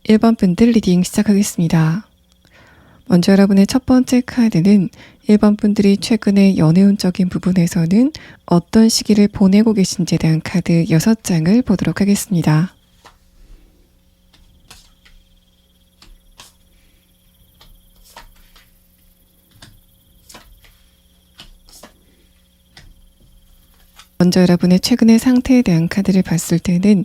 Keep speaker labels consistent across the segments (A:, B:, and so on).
A: 1번 분들 리딩 시작하겠습니다. 먼저 여러분의 첫 번째 카드는 1번 분들이 최근에 연애운적인 부분에서는 어떤 시기를 보내고 계신지에 대한 카드 6장을 보도록 하겠습니다. 먼저 여러분의 최근의 상태에 대한 카드를 봤을 때는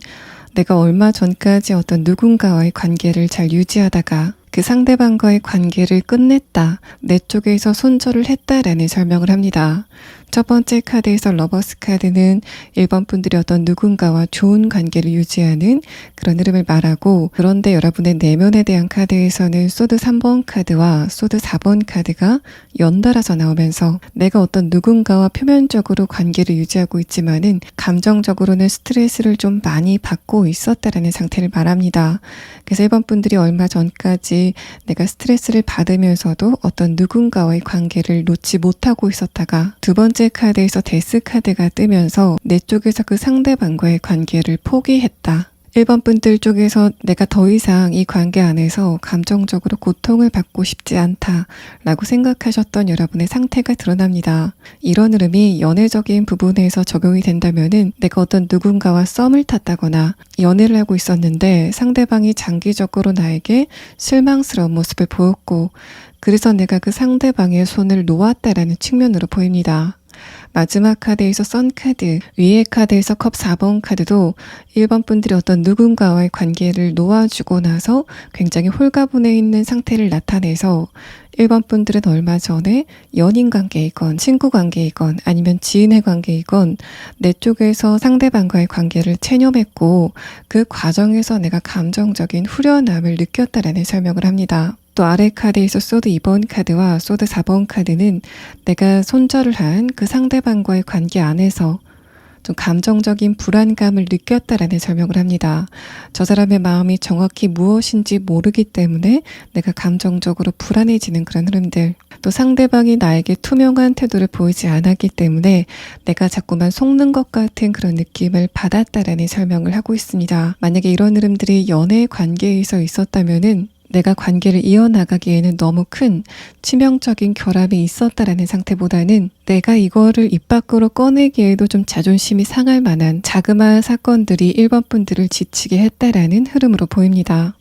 A: 내가 얼마 전까지 어떤 누군가와의 관계를 잘 유지하다가 그 상대방과의 관계를 끝냈다, 내 쪽에서 손절을 했다라는 설명을 합니다. 첫 번째 카드에서 러버스 카드는 1번 분들이 어떤 누군가와 좋은 관계를 유지하는 그런 흐름을 말하고, 그런데 여러분의 내면에 대한 카드에서는 소드 3번 카드와 소드 4번 카드가 연달아서 나오면서 내가 어떤 누군가와 표면적으로 관계를 유지하고 있지만은 감정적으로는 스트레스를 좀 많이 받고 있었다라는 상태를 말합니다. 그래서 1번 분들이 얼마 전까지 내가 스트레스를 받으면서도 어떤 누군가와의 관계를 놓지 못하고 있었다가 두 번째 카드에서 데스 카드가 뜨면서 내 쪽에서 그 상대방과의 관계를 포기했다. 1번 분들 쪽에서 내가 더 이상 이 관계 안에서 감정적으로 고통을 받고 싶지 않다 라고 생각하셨던 여러분의 상태가 드러납니다. 이런 흐름이 연애적인 부분에서 적용이 된다면은 내가 어떤 누군가와 썸을 탔다거나 연애를 하고 있었는데 상대방이 장기적으로 나에게 실망스러운 모습을 보였고, 그래서 내가 그 상대방의 손을 놓았다라는 측면으로 보입니다. 마지막 카드에서 선 카드, 위의 카드에서 컵 4번 카드도 1번 분들이 어떤 누군가와의 관계를 놓아주고 나서 굉장히 홀가분해 있는 상태를 나타내서 1번 분들은 얼마 전에 연인 관계이건 친구 관계이건 아니면 지인의 관계이건 내 쪽에서 상대방과의 관계를 체념했고 그 과정에서 내가 감정적인 후련함을 느꼈다라는 설명을 합니다. 또 아래 카드에서 소드 2번 카드와 소드 4번 카드는 내가 손절을 한 그 상대방과의 관계 안에서 좀 감정적인 불안감을 느꼈다라는 설명을 합니다. 저 사람의 마음이 정확히 무엇인지 모르기 때문에 내가 감정적으로 불안해지는 그런 흐름들, 또 상대방이 나에게 투명한 태도를 보이지 않았기 때문에 내가 자꾸만 속는 것 같은 그런 느낌을 받았다라는 설명을 하고 있습니다. 만약에 이런 흐름들이 연애 관계에서 있었다면은 내가 관계를 이어나가기에는 너무 큰 치명적인 결함이 있었다라는 상태보다는 내가 이거를 입 밖으로 꺼내기에도 좀 자존심이 상할 만한 자그마한 사건들이 1번 분들을 지치게 했다라는 흐름으로 보입니다.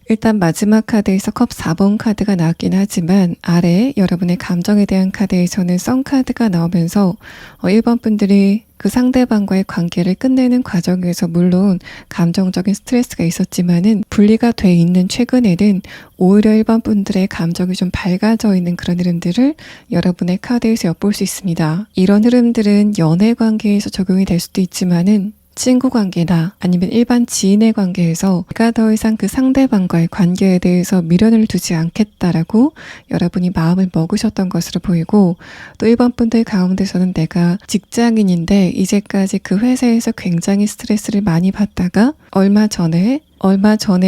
A: 일단 마지막 카드에서 컵 4번 카드가 나왔긴 하지만 아래 여러분의 감정에 대한 카드에서는 선 카드가 나오면서 1번 분들이 그 상대방과의 관계를 끝내는 과정에서 물론 감정적인 스트레스가 있었지만은 분리가 돼 있는 최근에는 오히려 1번 분들의 감정이 좀 밝아져 있는 그런 흐름들을 여러분의 카드에서 엿볼 수 있습니다. 이런 흐름들은 연애 관계에서 적용이 될 수도 있지만은 친구 관계나 아니면 일반 지인의 관계에서 내가 더 이상 그 상대방과의 관계에 대해서 미련을 두지 않겠다라고 여러분이 마음을 먹으셨던 것으로 보이고, 또 1번 분들 가운데서는 내가 직장인인데 이제까지 그 회사에서 굉장히 스트레스를 많이 받다가 얼마 전에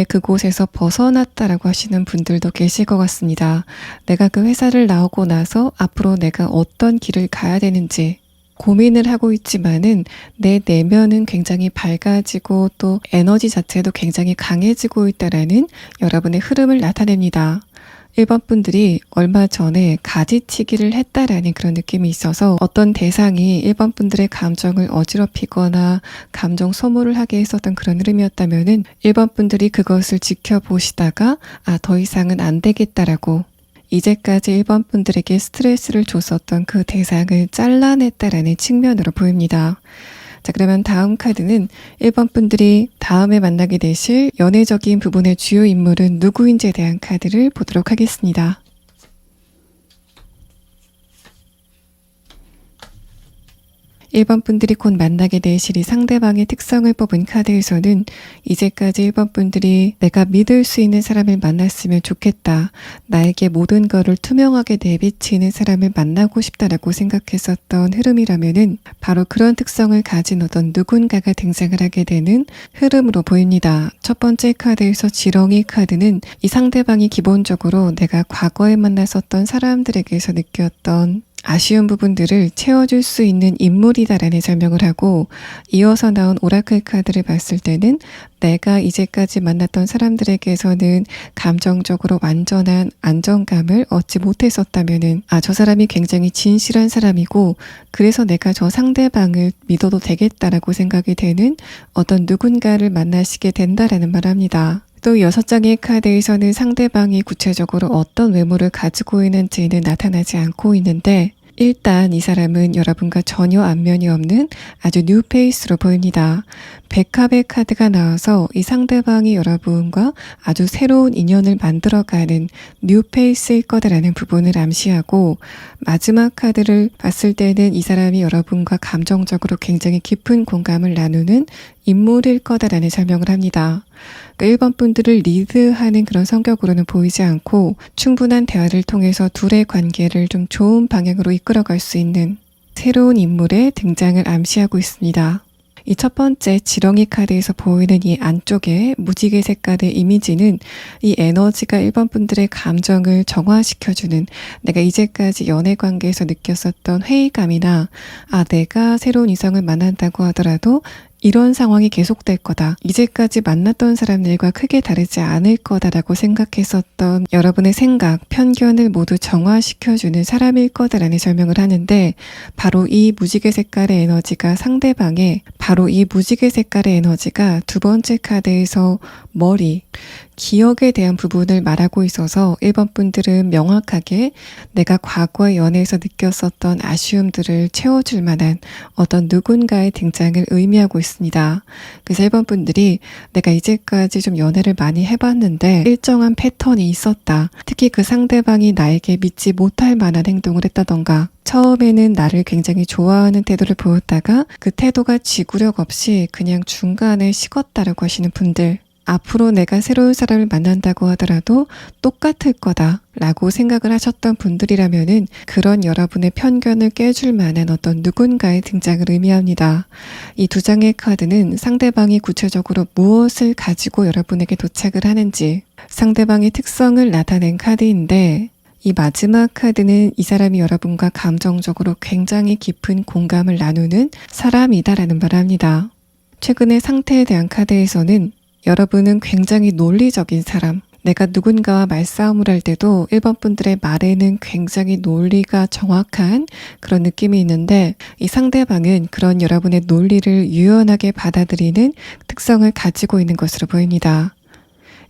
A: 그곳에서 벗어났다라고 하시는 분들도 계실 것 같습니다. 내가 그 회사를 나오고 나서 앞으로 내가 어떤 길을 가야 되는지 고민을 하고 있지만은 내 내면은 굉장히 밝아지고 또 에너지 자체도 굉장히 강해지고 있다라는 여러분의 흐름을 나타냅니다. 1번 분들이 얼마 전에 가지치기를 했다라는 그런 느낌이 있어서 어떤 대상이 1번 분들의 감정을 어지럽히거나 감정 소모를 하게 했었던 그런 흐름이었다면은 1번 분들이 그것을 지켜보시다가 더 이상은 안 되겠다라고 이제까지 1번 분들에게 스트레스를 줬었던 그 대상을 잘라냈다라는 측면으로 보입니다. 자, 그러면 다음 카드는 1번 분들이 다음에 만나게 되실 연애적인 부분의 주요 인물은 누구인지에 대한 카드를 보도록 하겠습니다. 1번 분들이 곧 만나게 되실 이 상대방의 특성을 뽑은 카드에서는 이제까지 1번 분들이 내가 믿을 수 있는 사람을 만났으면 좋겠다. 나에게 모든 것을 투명하게 내비치는 사람을 만나고 싶다라고 생각했었던 흐름이라면은 바로 그런 특성을 가진 어떤 누군가가 등장을 하게 되는 흐름으로 보입니다. 첫 번째 카드에서 지렁이 카드는 이 상대방이 기본적으로 내가 과거에 만났었던 사람들에게서 느꼈던 아쉬운 부분들을 채워줄 수 있는 인물이다라는 설명을 하고, 이어서 나온 오라클 카드를 봤을 때는 내가 이제까지 만났던 사람들에게서는 감정적으로 완전한 안정감을 얻지 못했었다면은 저 사람이 굉장히 진실한 사람이고 그래서 내가 저 상대방을 믿어도 되겠다라고 생각이 되는 어떤 누군가를 만나시게 된다라는 말합니다. 또 6장의 카드에서는 상대방이 구체적으로 어떤 외모를 가지고 있는지는 나타나지 않고 있는데, 일단 이 사람은 여러분과 전혀 안면이 없는 아주 뉴페이스로 보입니다. 백합의 카드가 나와서 이 상대방이 여러분과 아주 새로운 인연을 만들어가는 뉴페이스일 거다라는 부분을 암시하고, 마지막 카드를 봤을 때는 이 사람이 여러분과 감정적으로 굉장히 깊은 공감을 나누는 인물일 거다라는 설명을 합니다. 1번 분들을 리드하는 그런 성격으로는 보이지 않고 충분한 대화를 통해서 둘의 관계를 좀 좋은 방향으로 이끌어갈 수 있는 새로운 인물의 등장을 암시하고 있습니다. 이 첫 번째 지렁이 카드에서 보이는 이 안쪽에 무지개 색깔의 이미지는 이 에너지가 1번 분들의 감정을 정화시켜주는, 내가 이제까지 연애 관계에서 느꼈었던 회의감이나 내가 새로운 이성을 만난다고 하더라도 이런 상황이 계속될 거다. 이제까지 만났던 사람들과 크게 다르지 않을 거다라고 생각했었던 여러분의 생각, 편견을 모두 정화시켜주는 사람일 거다라는 설명을 하는데, 바로 이 무지개 색깔의 에너지가 두 번째 카드에서 머리, 기억에 대한 부분을 말하고 있어서 1번 분들은 명확하게 내가 과거의 연애에서 느꼈었던 아쉬움들을 채워줄 만한 어떤 누군가의 등장을 의미하고 있습니다. 그래서 1번 분들이 내가 이제까지 좀 연애를 많이 해봤는데 일정한 패턴이 있었다. 특히 그 상대방이 나에게 믿지 못할 만한 행동을 했다던가, 처음에는 나를 굉장히 좋아하는 태도를 보였다가 그 태도가 지구력 없이 그냥 중간에 식었다라고 하시는 분들, 앞으로 내가 새로운 사람을 만난다고 하더라도 똑같을 거다라고 생각을 하셨던 분들이라면은 그런 여러분의 편견을 깨줄 만한 어떤 누군가의 등장을 의미합니다. 이 2장의 카드는 상대방이 구체적으로 무엇을 가지고 여러분에게 도착을 하는지, 상대방의 특성을 나타낸 카드인데, 이 마지막 카드는 이 사람이 여러분과 감정적으로 굉장히 깊은 공감을 나누는 사람이다라는 말을 합니다. 최근의 상태에 대한 카드에서는 여러분은 굉장히 논리적인 사람, 내가 누군가와 말싸움을 할 때도 1번 분들의 말에는 굉장히 논리가 정확한 그런 느낌이 있는데, 이 상대방은 그런 여러분의 논리를 유연하게 받아들이는 특성을 가지고 있는 것으로 보입니다.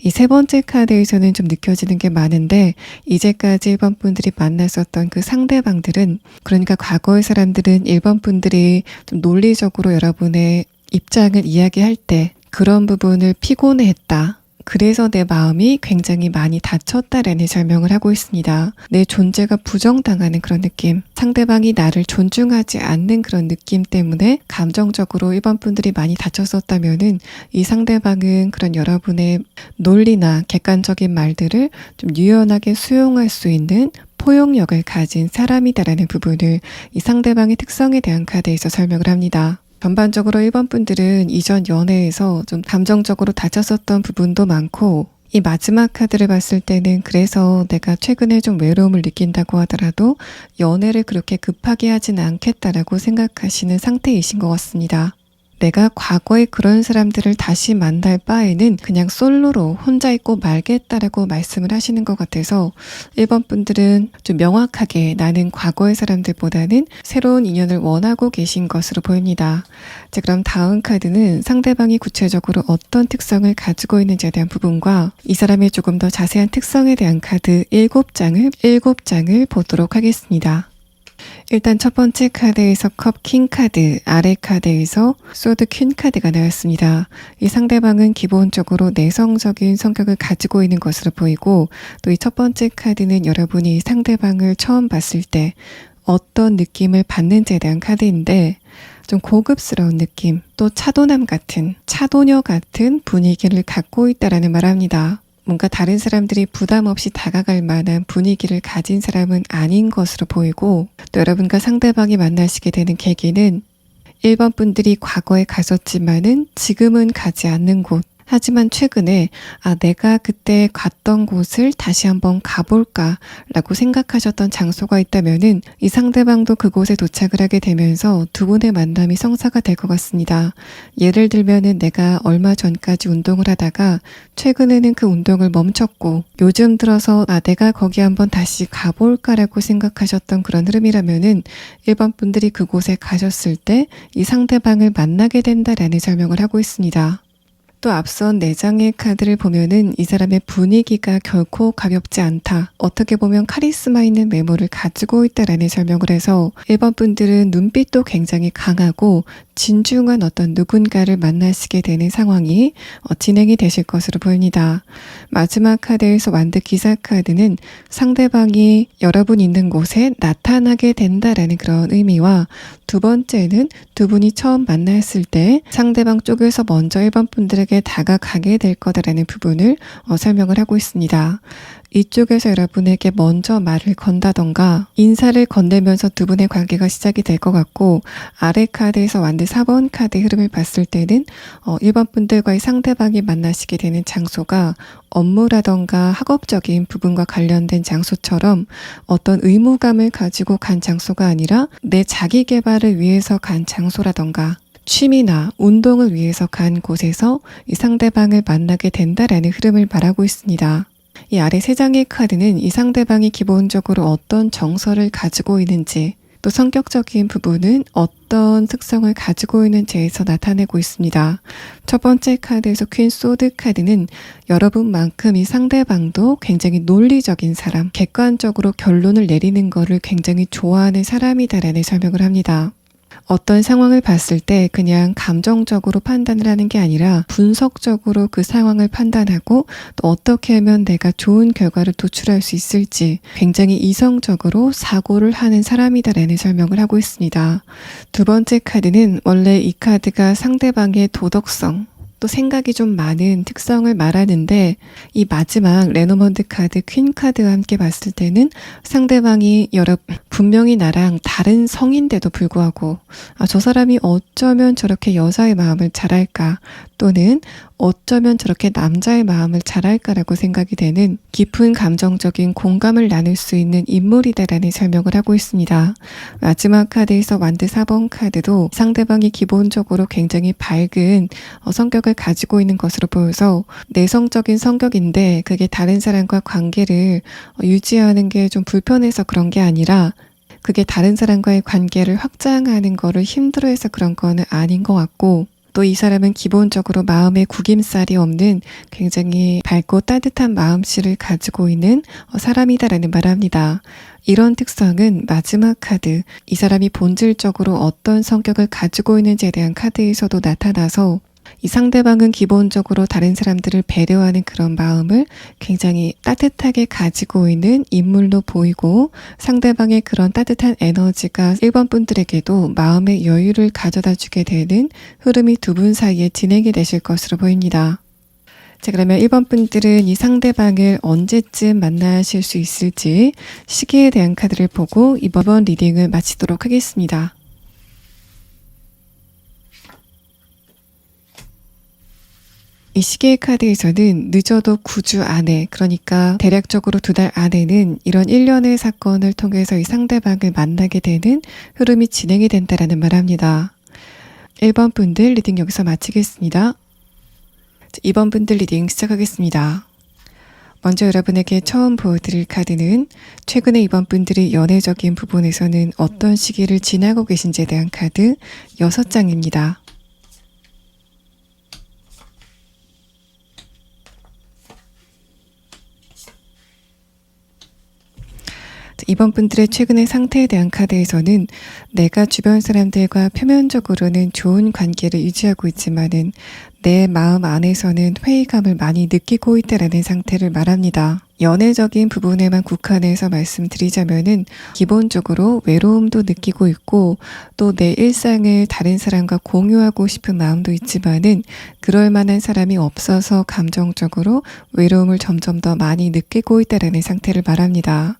A: 이 세 번째 카드에서는 좀 느껴지는 게 많은데, 이제까지 1번 분들이 만났었던 그 상대방들은, 그러니까 과거의 사람들은 1번 분들이 좀 논리적으로 여러분의 입장을 이야기할 때 그런 부분을 피곤해했다. 그래서 내 마음이 굉장히 많이 다쳤다라는 설명을 하고 있습니다. 내 존재가 부정당하는 그런 느낌, 상대방이 나를 존중하지 않는 그런 느낌 때문에 감정적으로 1번 분들이 많이 다쳤었다면은 이 상대방은 그런 여러분의 논리나 객관적인 말들을 좀 유연하게 수용할 수 있는 포용력을 가진 사람이다라는 부분을 이 상대방의 특성에 대한 카드에서 설명을 합니다. 전반적으로 1번 분들은 이전 연애에서 좀 감정적으로 다쳤었던 부분도 많고, 이 마지막 카드를 봤을 때는 그래서 내가 최근에 좀 외로움을 느낀다고 하더라도 연애를 그렇게 급하게 하지는 않겠다라고 생각하시는 상태이신 것 같습니다. 내가 과거에 그런 사람들을 다시 만날 바에는 그냥 솔로로 혼자 있고 말겠다라고 말씀을 하시는 것 같아서 1번 분들은 좀 명확하게 나는 과거의 사람들보다는 새로운 인연을 원하고 계신 것으로 보입니다. 자, 그럼 다음 카드는 상대방이 구체적으로 어떤 특성을 가지고 있는지에 대한 부분과 이 사람의 조금 더 자세한 특성에 대한 카드 7장을 보도록 하겠습니다. 일단 첫 번째 카드에서 컵 킹 카드, 아래 카드에서 소드 퀸 카드가 나왔습니다. 이 상대방은 기본적으로 내성적인 성격을 가지고 있는 것으로 보이고, 또 이 첫 번째 카드는 여러분이 상대방을 처음 봤을 때 어떤 느낌을 받는지에 대한 카드인데 좀 고급스러운 느낌, 또 차도남 같은, 차도녀 같은 분위기를 갖고 있다라는 말합니다. 뭔가 다른 사람들이 부담 없이 다가갈 만한 분위기를 가진 사람은 아닌 것으로 보이고, 또 여러분과 상대방이 만나시게 되는 계기는 1번 분들이 과거에 가셨지만은 지금은 가지 않는 곳, 하지만 최근에 내가 그때 갔던 곳을 다시 한번 가볼까 라고 생각하셨던 장소가 있다면은 이 상대방도 그곳에 도착을 하게 되면서 두 분의 만남이 성사가 될 것 같습니다. 예를 들면은 내가 얼마 전까지 운동을 하다가 최근에는 그 운동을 멈췄고 요즘 들어서 내가 거기 한번 다시 가볼까 라고 생각하셨던 그런 흐름이라면은 1번 분들이 그곳에 가셨을 때 이 상대방을 만나게 된다라는 설명을 하고 있습니다. 또 앞선 4장의 카드를 보면은 이 사람의 분위기가 결코 가볍지 않다. 어떻게 보면 카리스마 있는 메모를 가지고 있다라는 설명을 해서 1번 분들은 눈빛도 굉장히 강하고 진중한 어떤 누군가를 만나시게 되는 상황이 진행이 되실 것으로 보입니다. 마지막 카드에서 완드 기사 카드는 상대방이 여러분 있는 곳에 나타나게 된다라는 그런 의미와 두 번째는 두 분이 처음 만났을 때 상대방 쪽에서 먼저 1번 분들에게 다가가게 될 거다라는 부분을 설명을 하고 있습니다. 이쪽에서 여러분에게 먼저 말을 건다던가 인사를 건네면서 두 분의 관계가 시작이 될 것 같고, 아래 카드에서 완드 4번 카드의 흐름을 봤을 때는 1번 분들과의 상대방이 만나시게 되는 장소가 업무라던가 학업적인 부분과 관련된 장소처럼 어떤 의무감을 가지고 간 장소가 아니라 내 자기 개발을 위해서 간 장소라던가 취미나 운동을 위해서 간 곳에서 이 상대방을 만나게 된다라는 흐름을 말하고 있습니다. 이 아래 3장의 카드는 이 상대방이 기본적으로 어떤 정서를 가지고 있는지, 또 성격적인 부분은 어떤 특성을 가지고 있는지에서 나타내고 있습니다. 첫 번째 카드에서 퀸 소드 카드는 여러분만큼 이 상대방도 굉장히 논리적인 사람, 객관적으로 결론을 내리는 것을 굉장히 좋아하는 사람이다라는 설명을 합니다. 어떤 상황을 봤을 때 그냥 감정적으로 판단을 하는 게 아니라 분석적으로 그 상황을 판단하고 또 어떻게 하면 내가 좋은 결과를 도출할 수 있을지 굉장히 이성적으로 사고를 하는 사람이다라는 설명을 하고 있습니다. 두 번째 카드는 원래 이 카드가 상대방의 도덕성, 또 생각이 좀 많은 특성을 말하는데, 이 마지막 레노먼드 카드 퀸 카드와 함께 봤을 때는 상대방이 분명히 나랑 다른 성인데도 불구하고 저 사람이 어쩌면 저렇게 여자의 마음을 잘 알까, 또는 어쩌면 저렇게 남자의 마음을 잘 알까라고 생각이 되는 깊은 감정적인 공감을 나눌 수 있는 인물이다라는 설명을 하고 있습니다. 마지막 카드에서 완드 4번 카드도 상대방이 기본적으로 굉장히 밝은 성격을 가지고 있는 것으로 보여서 내성적인 성격인데 그게 다른 사람과 관계를 유지하는 게 좀 불편해서 그런 게 아니라 그게 다른 사람과의 관계를 확장하는 거를 힘들어해서 그런 거는 아닌 것 같고, 또 이 사람은 기본적으로 마음에 구김살이 없는 굉장히 밝고 따뜻한 마음씨를 가지고 있는 사람이다라는 말을 합니다. 이런 특성은 마지막 카드, 이 사람이 본질적으로 어떤 성격을 가지고 있는지에 대한 카드에서도 나타나서 이 상대방은 기본적으로 다른 사람들을 배려하는 그런 마음을 굉장히 따뜻하게 가지고 있는 인물로 보이고, 상대방의 그런 따뜻한 에너지가 1번 분들에게도 마음의 여유를 가져다 주게 되는 흐름이 두 분 사이에 진행이 되실 것으로 보입니다. 자, 그러면 1번 분들은 이 상대방을 언제쯤 만나실 수 있을지 시기에 대한 카드를 보고 이번 리딩을 마치도록 하겠습니다. 이 시계의 카드에서는 늦어도 9주 안에, 그러니까 대략적으로 2달 안에는 이런 일련의 사건을 통해서 이 상대방을 만나게 되는 흐름이 진행이 된다라는 말을 합니다. 1번 분들 리딩 여기서 마치겠습니다. 2번 분들 리딩 시작하겠습니다. 먼저 여러분에게 처음 보여드릴 카드는 최근에 2번 분들이 연애적인 부분에서는 어떤 시기를 지나고 계신지에 대한 카드 6장입니다. 2번 분들의 최근의 상태에 대한 카드에서는 내가 주변 사람들과 표면적으로는 좋은 관계를 유지하고 있지만은 내 마음 안에서는 회의감을 많이 느끼고 있다라는 상태를 말합니다. 연애적인 부분에만 국한해서 말씀드리자면은 기본적으로 외로움도 느끼고 있고 또 내 일상을 다른 사람과 공유하고 싶은 마음도 있지만은 그럴 만한 사람이 없어서 감정적으로 외로움을 점점 더 많이 느끼고 있다라는 상태를 말합니다.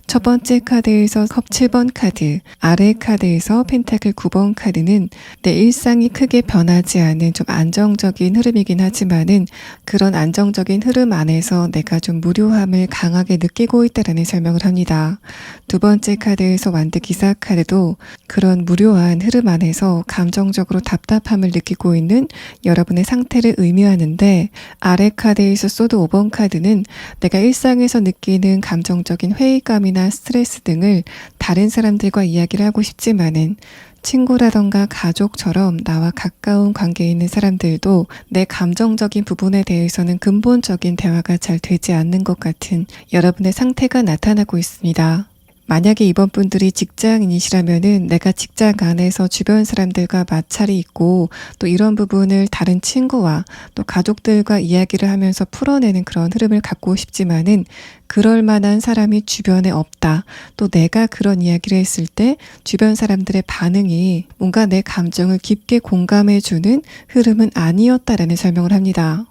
A: 첫 번째 카드에서 컵 7번 카드, 아래 카드에서 펜타클 9번 카드는 내 일상이 크게 변하지 않은 좀 안정적인 흐름이긴 하지만은 그런 안정적인 흐름 안에서 내가 좀 무료함을 강하게 느끼고 있다라는 설명을 합니다. 두 번째 카드에서 완드 기사 카드도 그런 무료한 흐름 안에서 감정적으로 답답함을 느끼고 있는 여러분의 상태를 의미하는데, 아래 카드에서 소드 5번 카드는 내가 일상에서 느끼는 감정적인 회의감이나 스트레스 등을 다른 사람들과 이야기를 하고 싶지만은 친구라던가 가족처럼 나와 가까운 관계에 있는 사람들도 내 감정적인 부분에 대해서는 근본적인 대화가 잘 되지 않는 것 같은 여러분의 상태가 나타나고 있습니다. 만약에 이번 분들이 직장인이시라면은 내가 직장 안에서 주변 사람들과 마찰이 있고 또 이런 부분을 다른 친구와 또 가족들과 이야기를 하면서 풀어내는 그런 흐름을 갖고 싶지만은 그럴 만한 사람이 주변에 없다. 또 내가 그런 이야기를 했을 때 주변 사람들의 반응이 뭔가 내 감정을 깊게 공감해주는 흐름은 아니었다라는 설명을 합니다.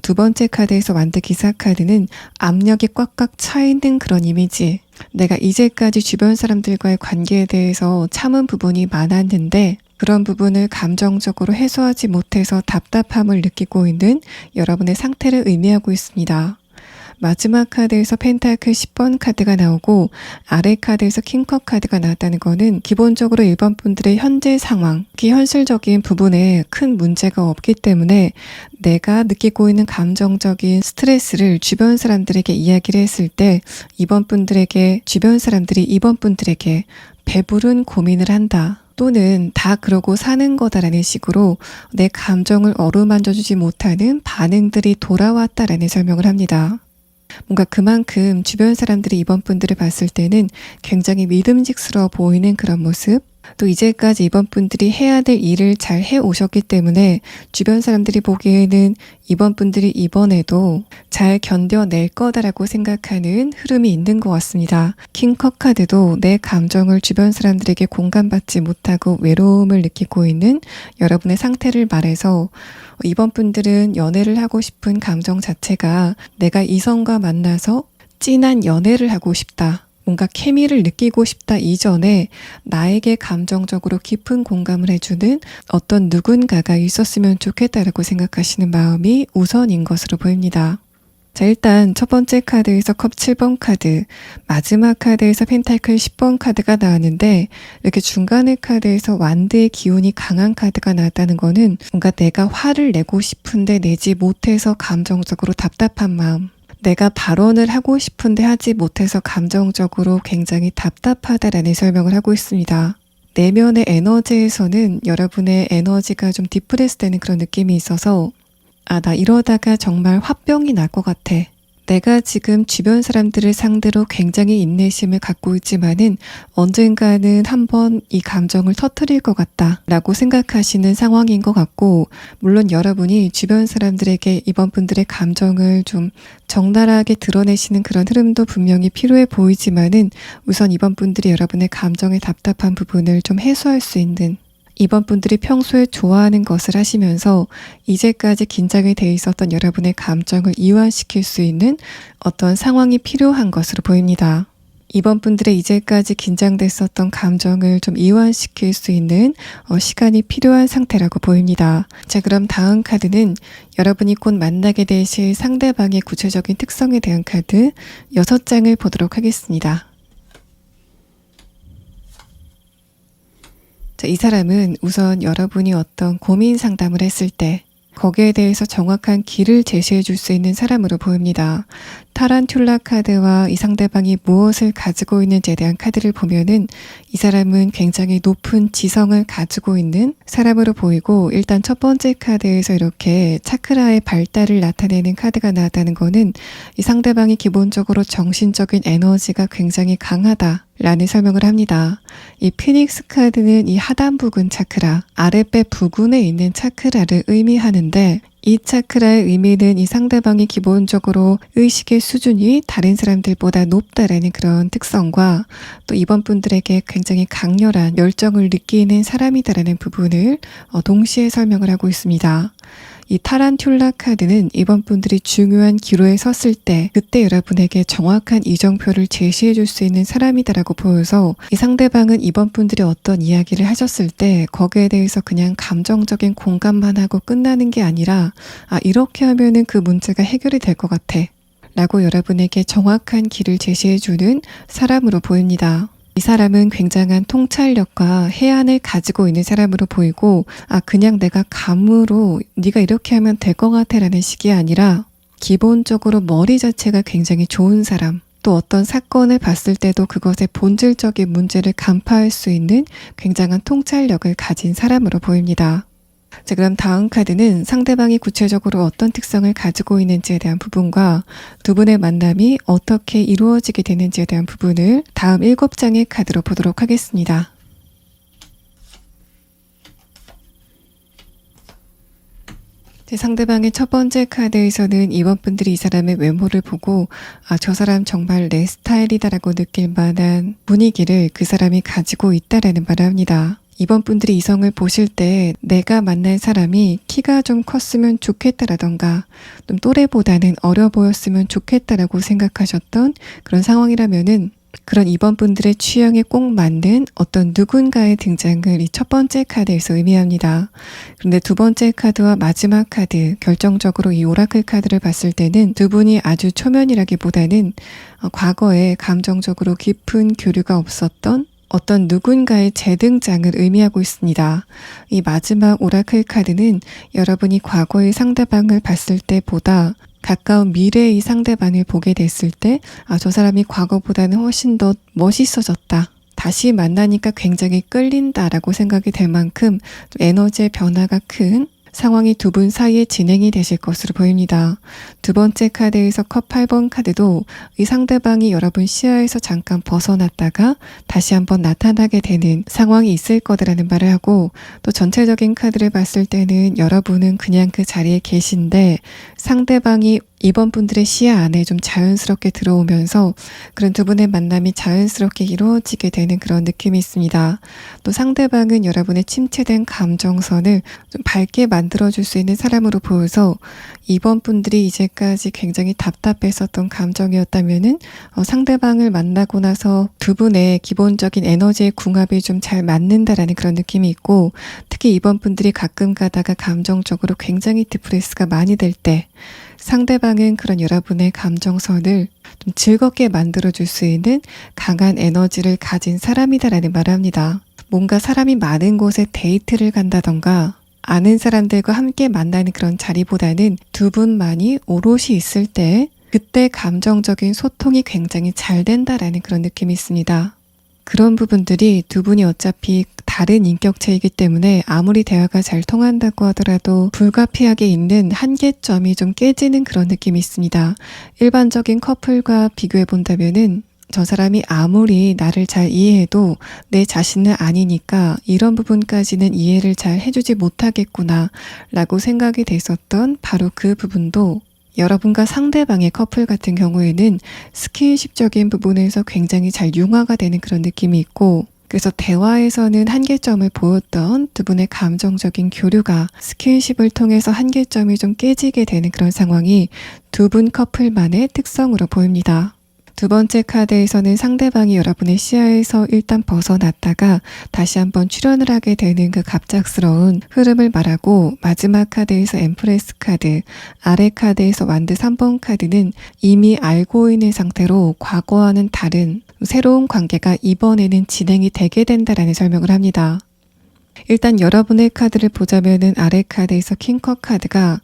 A: 두 번째 카드에서 완드 기사 카드는 압력이 꽉꽉 차 있는 그런 이미지. 내가 이제까지 주변 사람들과의 관계에 대해서 참은 부분이 많았는데 그런 부분을 감정적으로 해소하지 못해서 답답함을 느끼고 있는 여러분의 상태를 의미하고 있습니다. 마지막 카드에서 펜타클 10번 카드가 나오고 아래 카드에서 킹컵 카드가 나왔다는 거는 기본적으로 1번 분들의 현재 상황, 특히 현실적인 부분에 큰 문제가 없기 때문에 내가 느끼고 있는 감정적인 스트레스를 주변 사람들에게 이야기를 했을 때 이번 분들에게 주변 사람들이 이번 분들에게 배부른 고민을 한다. 또는 다 그러고 사는 거다라는 식으로 내 감정을 어루만져주지 못하는 반응들이 돌아왔다라는 설명을 합니다. 뭔가 그만큼 주변 사람들이 이번 분들을 봤을 때는 굉장히 믿음직스러워 보이는 그런 모습, 또 이제까지 이번 분들이 해야 될 일을 잘 해오셨기 때문에 주변 사람들이 보기에는 이번 분들이 이번에도 잘 견뎌낼 거다라고 생각하는 흐름이 있는 것 같습니다. 킹컵 카드도 내 감정을 주변 사람들에게 공감받지 못하고 외로움을 느끼고 있는 여러분의 상태를 말해서 이번 분들은 연애를 하고 싶은 감정 자체가 내가 이성과 만나서 진한 연애를 하고 싶다. 뭔가 케미를 느끼고 싶다 이전에 나에게 감정적으로 깊은 공감을 해주는 어떤 누군가가 있었으면 좋겠다라고 생각하시는 마음이 우선인 것으로 보입니다. 자, 일단 첫 번째 카드에서 컵 7번 카드, 마지막 카드에서 펜타클 10번 카드가 나왔는데 이렇게 중간의 카드에서 완드의 기운이 강한 카드가 나왔다는 거는 뭔가 내가 화를 내고 싶은데 내지 못해서 감정적으로 답답한 마음, 내가 발언을 하고 싶은데 하지 못해서 감정적으로 굉장히 답답하다라는 설명을 하고 있습니다. 내면의 에너지에서는 여러분의 에너지가 좀 디프레스 되는 그런 느낌이 있어서 나 이러다가 정말 화병이 날 것 같아. 내가 지금 주변 사람들을 상대로 굉장히 인내심을 갖고 있지만은 언젠가는 한번 이 감정을 터뜨릴 것 같다 라고 생각하시는 상황인 것 같고, 물론 여러분이 주변 사람들에게 이번 분들의 감정을 좀 적나라하게 드러내시는 그런 흐름도 분명히 필요해 보이지만은 우선 이번 분들이 여러분의 감정의 답답한 부분을 좀 해소할 수 있는, 이번 분들이 평소에 좋아하는 것을 하시면서 이제까지 긴장이 돼 있었던 여러분의 감정을 이완시킬 수 있는 어떤 상황이 필요한 것으로 보입니다. 이번 분들의 이제까지 긴장됐었던 감정을 좀 이완시킬 수 있는 시간이 필요한 상태라고 보입니다. 자, 그럼 다음 카드는 여러분이 곧 만나게 되실 상대방의 구체적인 특성에 대한 카드 6장을 보도록 하겠습니다. 이 사람은 우선 여러분이 어떤 고민 상담을 했을 때 거기에 대해서 정확한 길을 제시해 줄 수 있는 사람으로 보입니다. 타란툴라 카드와 이 상대방이 무엇을 가지고 있는지에 대한 카드를 보면은 이 사람은 굉장히 높은 지성을 가지고 있는 사람으로 보이고, 일단 첫 번째 카드에서 이렇게 차크라의 발달을 나타내는 카드가 나왔다는 거는 이 상대방이 기본적으로 정신적인 에너지가 굉장히 강하다 라는 설명을 합니다. 이 피닉스 카드는 이 하단 부근 차크라, 아랫배 부근에 있는 차크라를 의미하는데 이 차크라의 의미는 이 상대방이 기본적으로 의식의 수준이 다른 사람들보다 높다라는 그런 특성과 또 이번 분들에게 굉장히 강렬한 열정을 느끼는 사람이다라는 부분을 동시에 설명을 하고 있습니다. 이 타란툴라 카드는 이번 분들이 중요한 기로에 섰을 때 그때 여러분에게 정확한 이정표를 제시해 줄 수 있는 사람이다라고 보여서 이 상대방은 이번 분들이 어떤 이야기를 하셨을 때 거기에 대해서 그냥 감정적인 공감만 하고 끝나는 게 아니라 이렇게 하면은 그 문제가 해결이 될 것 같아 라고 여러분에게 정확한 길을 제시해 주는 사람으로 보입니다. 이 사람은 굉장한 통찰력과 해안을 가지고 있는 사람으로 보이고 그냥 내가 감으로 네가 이렇게 하면 될 것 같아 라는 식이 아니라 기본적으로 머리 자체가 굉장히 좋은 사람, 또 어떤 사건을 봤을 때도 그것의 본질적인 문제를 간파할 수 있는 굉장한 통찰력을 가진 사람으로 보입니다. 자, 그럼 다음 카드는 상대방이 구체적으로 어떤 특성을 가지고 있는지에 대한 부분과 두 분의 만남이 어떻게 이루어지게 되는지에 대한 부분을 다음 7장의 카드로 보도록 하겠습니다. 상대방의 첫 번째 카드에서는 이번 분들이 이 사람의 외모를 보고 저 사람 정말 내 스타일이다라고 느낄 만한 분위기를 그 사람이 가지고 있다라는 말을 합니다. 이번 분들이 이성을 보실 때 내가 만난 사람이 키가 좀 컸으면 좋겠다라던가 좀 또래보다는 어려 보였으면 좋겠다라고 생각하셨던 그런 상황이라면은 그런 이번 분들의 취향에 꼭 맞는 어떤 누군가의 등장을 이 첫 번째 카드에서 의미합니다. 그런데 두 번째 카드와 마지막 카드, 결정적으로 이 오라클 카드를 봤을 때는 두 분이 아주 초면이라기보다는 과거에 감정적으로 깊은 교류가 없었던 어떤 누군가의 재등장을 의미하고 있습니다. 이 마지막 오라클 카드는 여러분이 과거의 상대방을 봤을 때보다 가까운 미래의 이 상대방을 보게 됐을 때 저 사람이 과거보다는 훨씬 더 멋있어졌다. 다시 만나니까 굉장히 끌린다라고 생각이 될 만큼 에너지의 변화가 큰 상황이 두 분 사이에 진행이 되실 것으로 보입니다. 두 번째 카드에서 컵 8번 카드도 이 상대방이 여러분 시야에서 잠깐 벗어났다가 다시 한번 나타나게 되는 상황이 있을 거라는 말을 하고, 또 전체적인 카드를 봤을 때는 여러분은 그냥 그 자리에 계신데 상대방이 이번 분들의 시야 안에 좀 자연스럽게 들어오면서 그런 두 분의 만남이 자연스럽게 이루어지게 되는 그런 느낌이 있습니다. 또 상대방은 여러분의 침체된 감정선을 좀 밝게 만들어줄 수 있는 사람으로 보여서 이번 분들이 이제까지 굉장히 답답했었던 감정이었다면은 상대방을 만나고 나서 두 분의 기본적인 에너지의 궁합이 좀 잘 맞는다라는 그런 느낌이 있고, 특히 이번 분들이 가끔 가다가 감정적으로 굉장히 디프레스가 많이 될 때 상대방은 그런 여러분의 감정선을 좀 즐겁게 만들어줄 수 있는 강한 에너지를 가진 사람이다라는 말을 합니다. 뭔가 사람이 많은 곳에 데이트를 간다던가 아는 사람들과 함께 만나는 그런 자리보다는 두 분만이 오롯이 있을 때 그때 감정적인 소통이 굉장히 잘 된다라는 그런 느낌이 있습니다. 그런 부분들이 두 분이 어차피 다른 인격체이기 때문에 아무리 대화가 잘 통한다고 하더라도 불가피하게 있는 한계점이 좀 깨지는 그런 느낌이 있습니다. 일반적인 커플과 비교해 본다면은 저 사람이 아무리 나를 잘 이해해도 내 자신은 아니니까 이런 부분까지는 이해를 잘 해주지 못하겠구나 라고 생각이 됐었던 바로 그 부분도 여러분과 상대방의 커플 같은 경우에는 스킨십적인 부분에서 굉장히 잘 융화가 되는 그런 느낌이 있고, 그래서 대화에서는 한계점을 보였던 두 분의 감정적인 교류가 스킨십을 통해서 한계점이 좀 깨지게 되는 그런 상황이 두 분 커플만의 특성으로 보입니다. 두 번째 카드에서는 상대방이 여러분의 시야에서 일단 벗어났다가 다시 한번 출현을 하게 되는 그 갑작스러운 흐름을 말하고, 마지막 카드에서 엠프레스 카드, 아래 카드에서 완드 3번 카드는 이미 알고 있는 상태로 과거와는 다른 새로운 관계가 이번에는 진행이 되게 된다라는 설명을 합니다. 일단 여러분의 카드를 보자면은 아래 카드에서 킹컵 카드가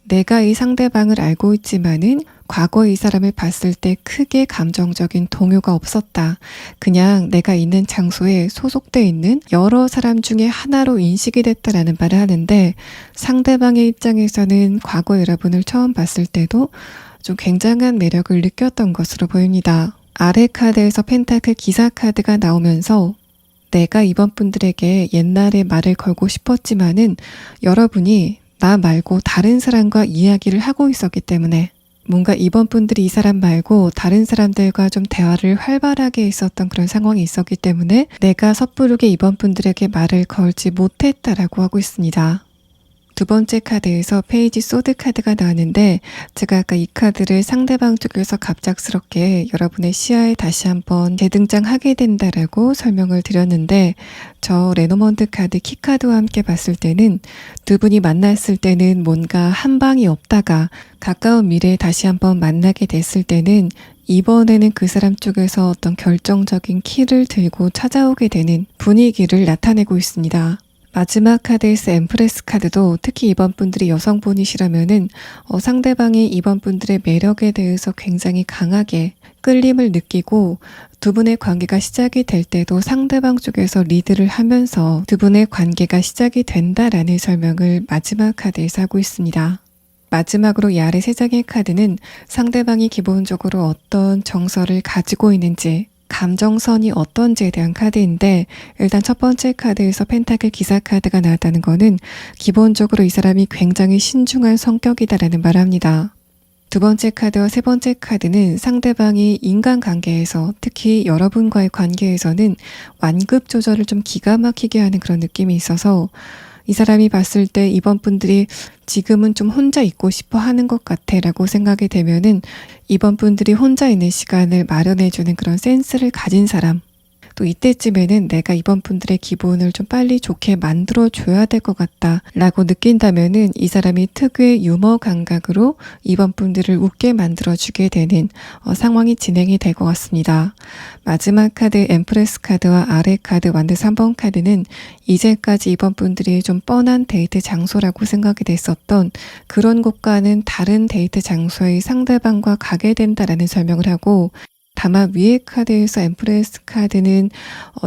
A: 내가 이 상대방을 알고 있지만은 과거 이 사람을 봤을 때 크게 감정적인 동요가 없었다. 그냥 내가 있는 장소에 소속돼 있는 여러 사람 중에 하나로 인식이 됐다라는 말을 하는데, 상대방의 입장에서는 과거 여러분을 처음 봤을 때도 좀 굉장한 매력을 느꼈던 것으로 보입니다. 아래 카드에서 펜타클 기사 카드가 나오면서 내가 이번 분들에게 옛날에 말을 걸고 싶었지만은 여러분이 나 말고 다른 사람과 이야기를 하고 있었기 때문에 뭔가 이번 분들이 이 사람 말고 다른 사람들과 좀 대화를 활발하게 있었던 그런 상황이 있었기 때문에 내가 섣부르게 이번 분들에게 말을 걸지 못했다라고 하고 있습니다. 두 번째 카드에서 페이지 소드 카드가 나왔는데 제가 아까 이 카드를 상대방 쪽에서 갑작스럽게 여러분의 시야에 다시 한번 재등장하게 된다라고 설명을 드렸는데 저 레노먼드 카드 키카드와 함께 봤을 때는 두 분이 만났을 때는 뭔가 한 방이 없다가 가까운 미래에 다시 한번 만나게 됐을 때는 이번에는 그 사람 쪽에서 어떤 결정적인 키를 들고 찾아오게 되는 분위기를 나타내고 있습니다. 마지막 카드에서 엠프레스 카드도 특히 이번 분들이 여성분이시라면은 상대방이 이번 분들의 매력에 대해서 굉장히 강하게 끌림을 느끼고 두 분의 관계가 시작이 될 때도 상대방 쪽에서 리드를 하면서 두 분의 관계가 시작이 된다라는 설명을 마지막 카드에서 하고 있습니다. 마지막으로 이 아래 세 장의 카드는 상대방이 기본적으로 어떤 정서를 가지고 있는지 감정선이 어떤지에 대한 카드인데 일단 첫 번째 카드에서 펜타클 기사 카드가 나왔다는 거는 기본적으로 이 사람이 굉장히 신중한 성격이다라는 말을 합니다. 두 번째 카드와 세 번째 카드는 상대방이 인간관계에서 특히 여러분과의 관계에서는 완급 조절을 좀 기가 막히게 하는 그런 느낌이 있어서 이 사람이 봤을 때 이번 분들이 지금은 좀 혼자 있고 싶어 하는 것 같아 라고 생각이 되면은 이번 분들이 혼자 있는 시간을 마련해주는 그런 센스를 가진 사람, 또 이때쯤에는 내가 이번 분들의 기분을 좀 빨리 좋게 만들어줘야 될 것 같다 라고 느낀다면은 이 사람이 특유의 유머 감각으로 이번 분들을 웃게 만들어주게 되는 상황이 진행이 될 것 같습니다. 마지막 카드 엠프레스 카드와 아래 카드 완드 3번 카드는 이제까지 이번 분들이 좀 뻔한 데이트 장소라고 생각이 됐었던 그런 곳과는 다른 데이트 장소에 상대방과 가게 된다라는 설명을 하고 다만 위에 카드에서 엠프레스 카드는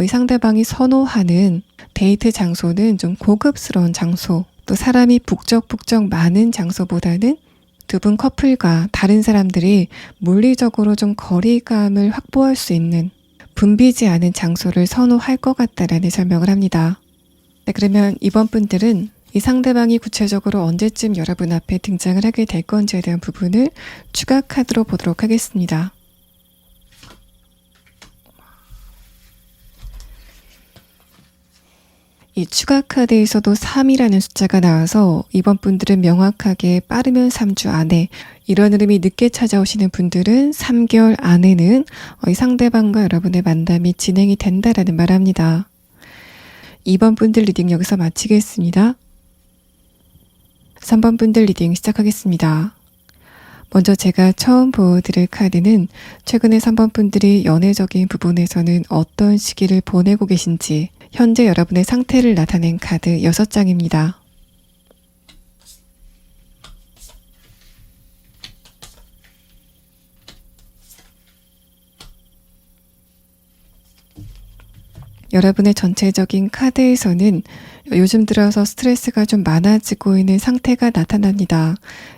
A: 이 상대방이 선호하는 데이트 장소는 좀 고급스러운 장소, 또 사람이 북적북적 많은 장소보다는 두 분 커플과 다른 사람들이 물리적으로 좀 거리감을 확보할 수 있는 붐비지 않은 장소를 선호할 것 같다라는 설명을 합니다. 네, 그러면 이번 분들은 이 상대방이 구체적으로 언제쯤 여러분 앞에 등장을 하게 될 건지에 대한 부분을 추가 카드로 보도록 하겠습니다. 이 추가 카드에서도 3이라는 숫자가 나와서 이번 분들은 명확하게 빠르면 3주 안에, 이런 흐름이 늦게 찾아오시는 분들은 3개월 안에는 이 상대방과 여러분의 만남이 진행이 된다라는 말을 합니다. 2번 분들 리딩 여기서 마치겠습니다. 3번 분들 리딩 시작하겠습니다. 먼저 제가 처음 보여드릴 카드는 최근에 3번 분들이 연애적인 부분에서는 어떤 시기를 보내고 계신지 현재 여러분의 상태를 나타낸 카드 6장입니다. 여러분의 전체적인 카드에서는 요즘 들어서 스트레스가 좀 많아지고 있는 상태가 나타납니다.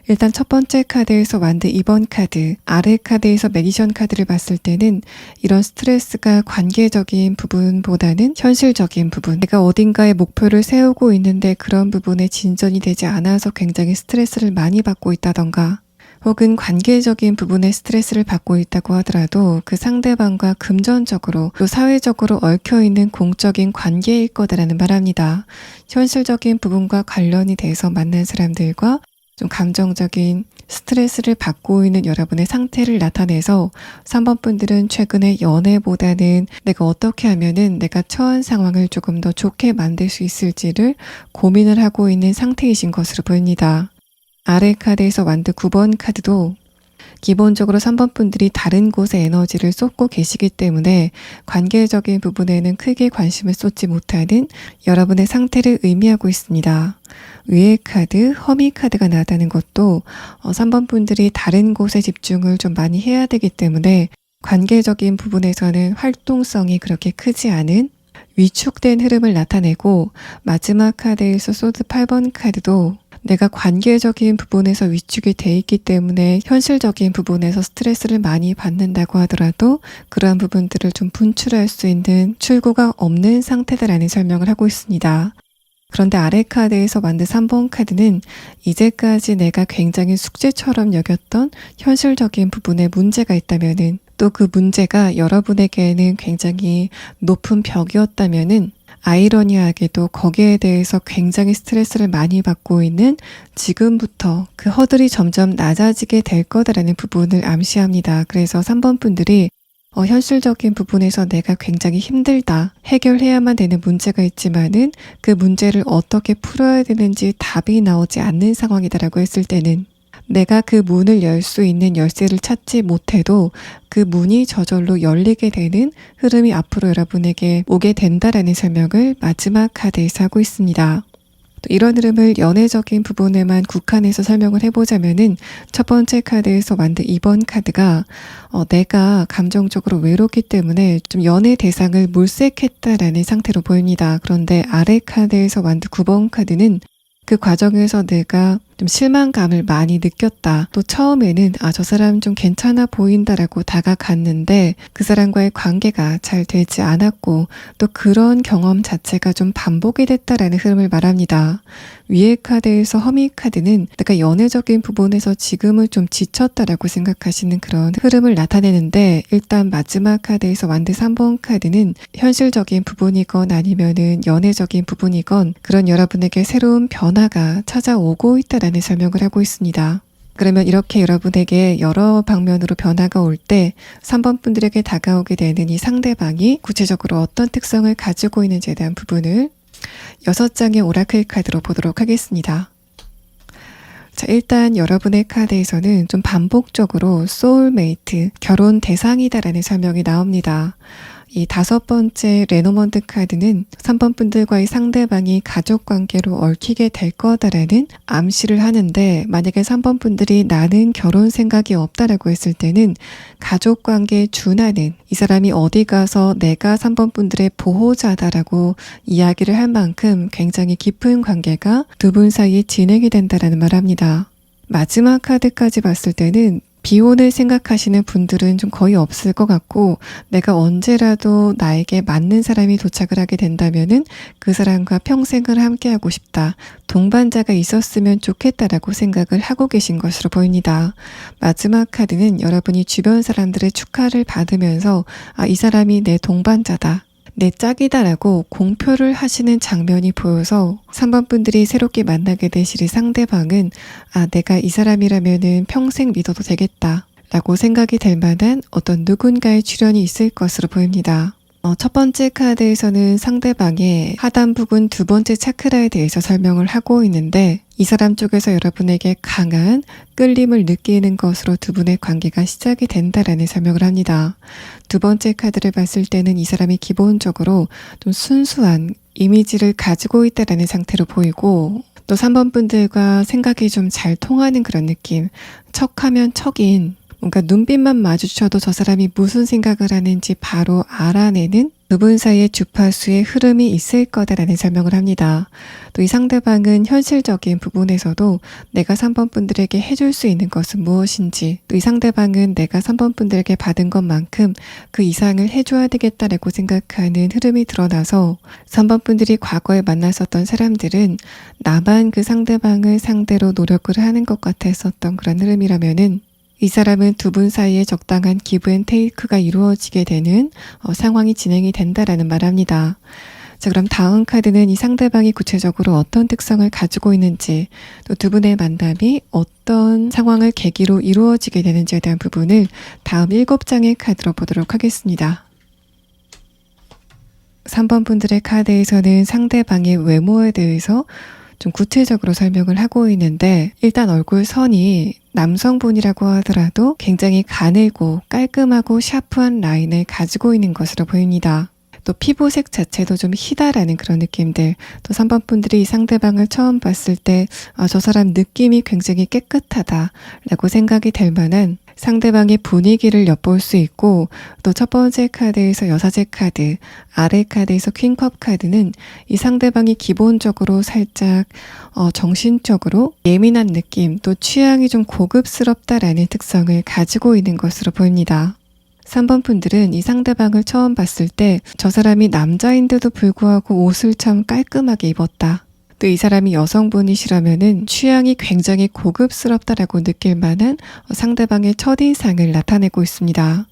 A: 일단 첫 번째 카드에서 완드 2번 카드, 아래 카드에서 매기션 카드를 봤을 때는 이런 스트레스가 관계적인 부분보다는 현실적인 부분, 내가 어딘가에 목표를 세우고 있는데 그런 부분에 진전이 되지 않아서 굉장히 스트레스를 많이 받고 있다던가, 혹은 관계적인 부분에 스트레스를 받고 있다고 하더라도 그 상대방과 금전적으로 또 사회적으로 얽혀있는 공적인 관계일 거다라는 말합니다. 현실적인 부분과 관련이 돼서 만난 사람들과 좀 감정적인 스트레스를 받고 있는 여러분의 상태를 나타내서 3번 분들은 최근에 연애보다는 내가 어떻게 하면은 내가 처한 상황을 조금 더 좋게 만들 수 있을지를 고민을 하고 있는 상태이신 것으로 보입니다. 아래 카드에서 완드 9번 카드도 기본적으로 3번 분들이 다른 곳에 에너지를 쏟고 계시기 때문에 관계적인 부분에는 크게 관심을 쏟지 못하는 여러분의 상태를 의미하고 있습니다. 위에 카드, 허미 카드가 나왔다는 것도 3번 분들이 다른 곳에 집중을 좀 많이 해야 되기 때문에 관계적인 부분에서는 활동성이 그렇게 크지 않은 위축된 흐름을 나타내고, 마지막 카드에서 소드 8번 카드도 내가 관계적인 부분에서 위축이 돼 있기 때문에 현실적인 부분에서 스트레스를 많이 받는다고 하더라도 그러한 부분들을 좀 분출할 수 있는 출구가 없는 상태다라는 설명을 하고 있습니다. 그런데 아래 카드에서 만든 3번 카드는 이제까지 내가 굉장히 숙제처럼 여겼던 현실적인 부분에 문제가 있다면은, 또 그 문제가 여러분에게는 굉장히 높은 벽이었다면은, 아이러니하게도 거기에 대해서 굉장히 스트레스를 많이 받고 있는 지금부터 그 허들이 점점 낮아지게 될 거다라는 부분을 암시합니다. 그래서 3번 분들이 현실적인 부분에서 내가 굉장히 힘들다, 해결해야만 되는 문제가 있지만은 그 문제를 어떻게 풀어야 되는지 답이 나오지 않는 상황이다라고 했을 때는, 내가 그 문을 열 수 있는 열쇠를 찾지 못해도 그 문이 저절로 열리게 되는 흐름이 앞으로 여러분에게 오게 된다라는 설명을 마지막 카드에서 하고 있습니다. 또 이런 흐름을 연애적인 부분에만 국한해서 설명을 해보자면은, 첫 번째 카드에서 만든 2번 카드가 내가 감정적으로 외롭기 때문에 좀 연애 대상을 물색했다라는 상태로 보입니다. 그런데 아래 카드에서 만든 9번 카드는 그 과정에서 내가 좀 실망감을 많이 느꼈다. 또 처음에는 저 사람 좀 괜찮아 보인다라고 다가갔는데 그 사람과의 관계가 잘 되지 않았고, 또 그런 경험 자체가 좀 반복이 됐다라는 흐름을 말합니다. 위에 카드에서 허미 카드는 내가 연애적인 부분에서 지금은 좀 지쳤다라고 생각하시는 그런 흐름을 나타내는데, 일단 마지막 카드에서 만든 3번 카드는 현실적인 부분이건 아니면은 연애적인 부분이건 그런 여러분에게 새로운 변화가 찾아오고 있다라는 설명을 하고 있습니다. 그러면 이렇게 여러분에게 여러 방면으로 변화가 올 때 3번 분들에게 다가오게 되는 이 상대방이 구체적으로 어떤 특성을 가지고 있는지에 대한 부분을 6장의 오라클 카드로 보도록 하겠습니다. 자, 일단 여러분의 카드에서는 좀 반복적으로 소울메이트, 결혼 대상이다라는 설명이 나옵니다. 이 5번째 레노먼드 카드는 3번 분들과의 상대방이 가족관계로 얽히게 될 거다라는 암시를 하는데, 만약에 3번 분들이 나는 결혼 생각이 없다라고 했을 때는 가족관계에 준하는, 이 사람이 어디 가서 내가 3번 분들의 보호자다라고 이야기를 할 만큼 굉장히 깊은 관계가 두 분 사이에 진행이 된다라는 말합니다. 마지막 카드까지 봤을 때는 비혼을 생각하시는 분들은 좀 거의 없을 것 같고, 내가 언제라도 나에게 맞는 사람이 도착을 하게 된다면은 그 사람과 평생을 함께하고 싶다, 동반자가 있었으면 좋겠다라고 생각을 하고 계신 것으로 보입니다. 마지막 카드는 여러분이 주변 사람들의 축하를 받으면서 이 사람이 내 동반자다, 내 짝이다라고 공표를 하시는 장면이 보여서 3번 분들이 새롭게 만나게 되실 상대방은 내가 이 사람이라면은 평생 믿어도 되겠다 라고 생각이 될 만한 어떤 누군가의 출현이 있을 것으로 보입니다. 첫 번째 카드에서는 상대방의 하단 부분 두 번째 차크라에 대해서 설명을 하고 있는데, 이 사람 쪽에서 여러분에게 강한 끌림을 느끼는 것으로 두 분의 관계가 시작이 된다라는 설명을 합니다. 두 번째 카드를 봤을 때는 이 사람이 기본적으로 좀 순수한 이미지를 가지고 있다라는 상태로 보이고, 또 3번 분들과 생각이 좀 잘 통하는 그런 느낌, 척하면 척인, 뭔가 눈빛만 마주쳐도 저 사람이 무슨 생각을 하는지 바로 알아내는 두 분 사이의 주파수의 흐름이 있을 거다라는 설명을 합니다. 또 이 상대방은 현실적인 부분에서도 내가 3번 분들에게 해줄 수 있는 것은 무엇인지, 또 이 상대방은 내가 3번 분들에게 받은 것만큼 그 이상을 해줘야 되겠다라고 생각하는 흐름이 드러나서, 3번 분들이 과거에 만났었던 사람들은 나만 그 상대방을 상대로 노력을 하는 것 같았었던 그런 흐름이라면은, 이 사람은 두 분 사이에 적당한 기브 앤 테이크가 이루어지게 되는 상황이 진행이 된다라는 말합니다. 자, 그럼 다음 카드는 이 상대방이 구체적으로 어떤 특성을 가지고 있는지, 또 두 분의 만남이 어떤 상황을 계기로 이루어지게 되는지에 대한 부분을 다음 7장의 카드로 보도록 하겠습니다. 3번 분들의 카드에서는 상대방의 외모에 대해서 좀 구체적으로 설명을 하고 있는데, 일단 얼굴 선이 남성분이라고 하더라도 굉장히 가늘고 깔끔하고 샤프한 라인을 가지고 있는 것으로 보입니다. 또 피부색 자체도 좀 희다라는 그런 느낌들, 또 3번 분들이 이 상대방을 처음 봤을 때 저 사람 느낌이 굉장히 깨끗하다 라고 생각이 될 만한 상대방의 분위기를 엿볼 수 있고, 또 첫 번째 카드에서 여사제 카드, 아래 카드에서 퀸컵 카드는 이 상대방이 기본적으로 살짝 정신적으로 예민한 느낌, 또 취향이 좀 고급스럽다라는 특성을 가지고 있는 것으로 보입니다. 3번 분들은 이 상대방을 처음 봤을 때 저 사람이 남자인데도 불구하고 옷을 참 깔끔하게 입었다, 또 이 사람이 여성분이시라면은 취향이 굉장히 고급스럽다라고 느낄 만한 상대방의 첫인상을 나타내고 있습니다.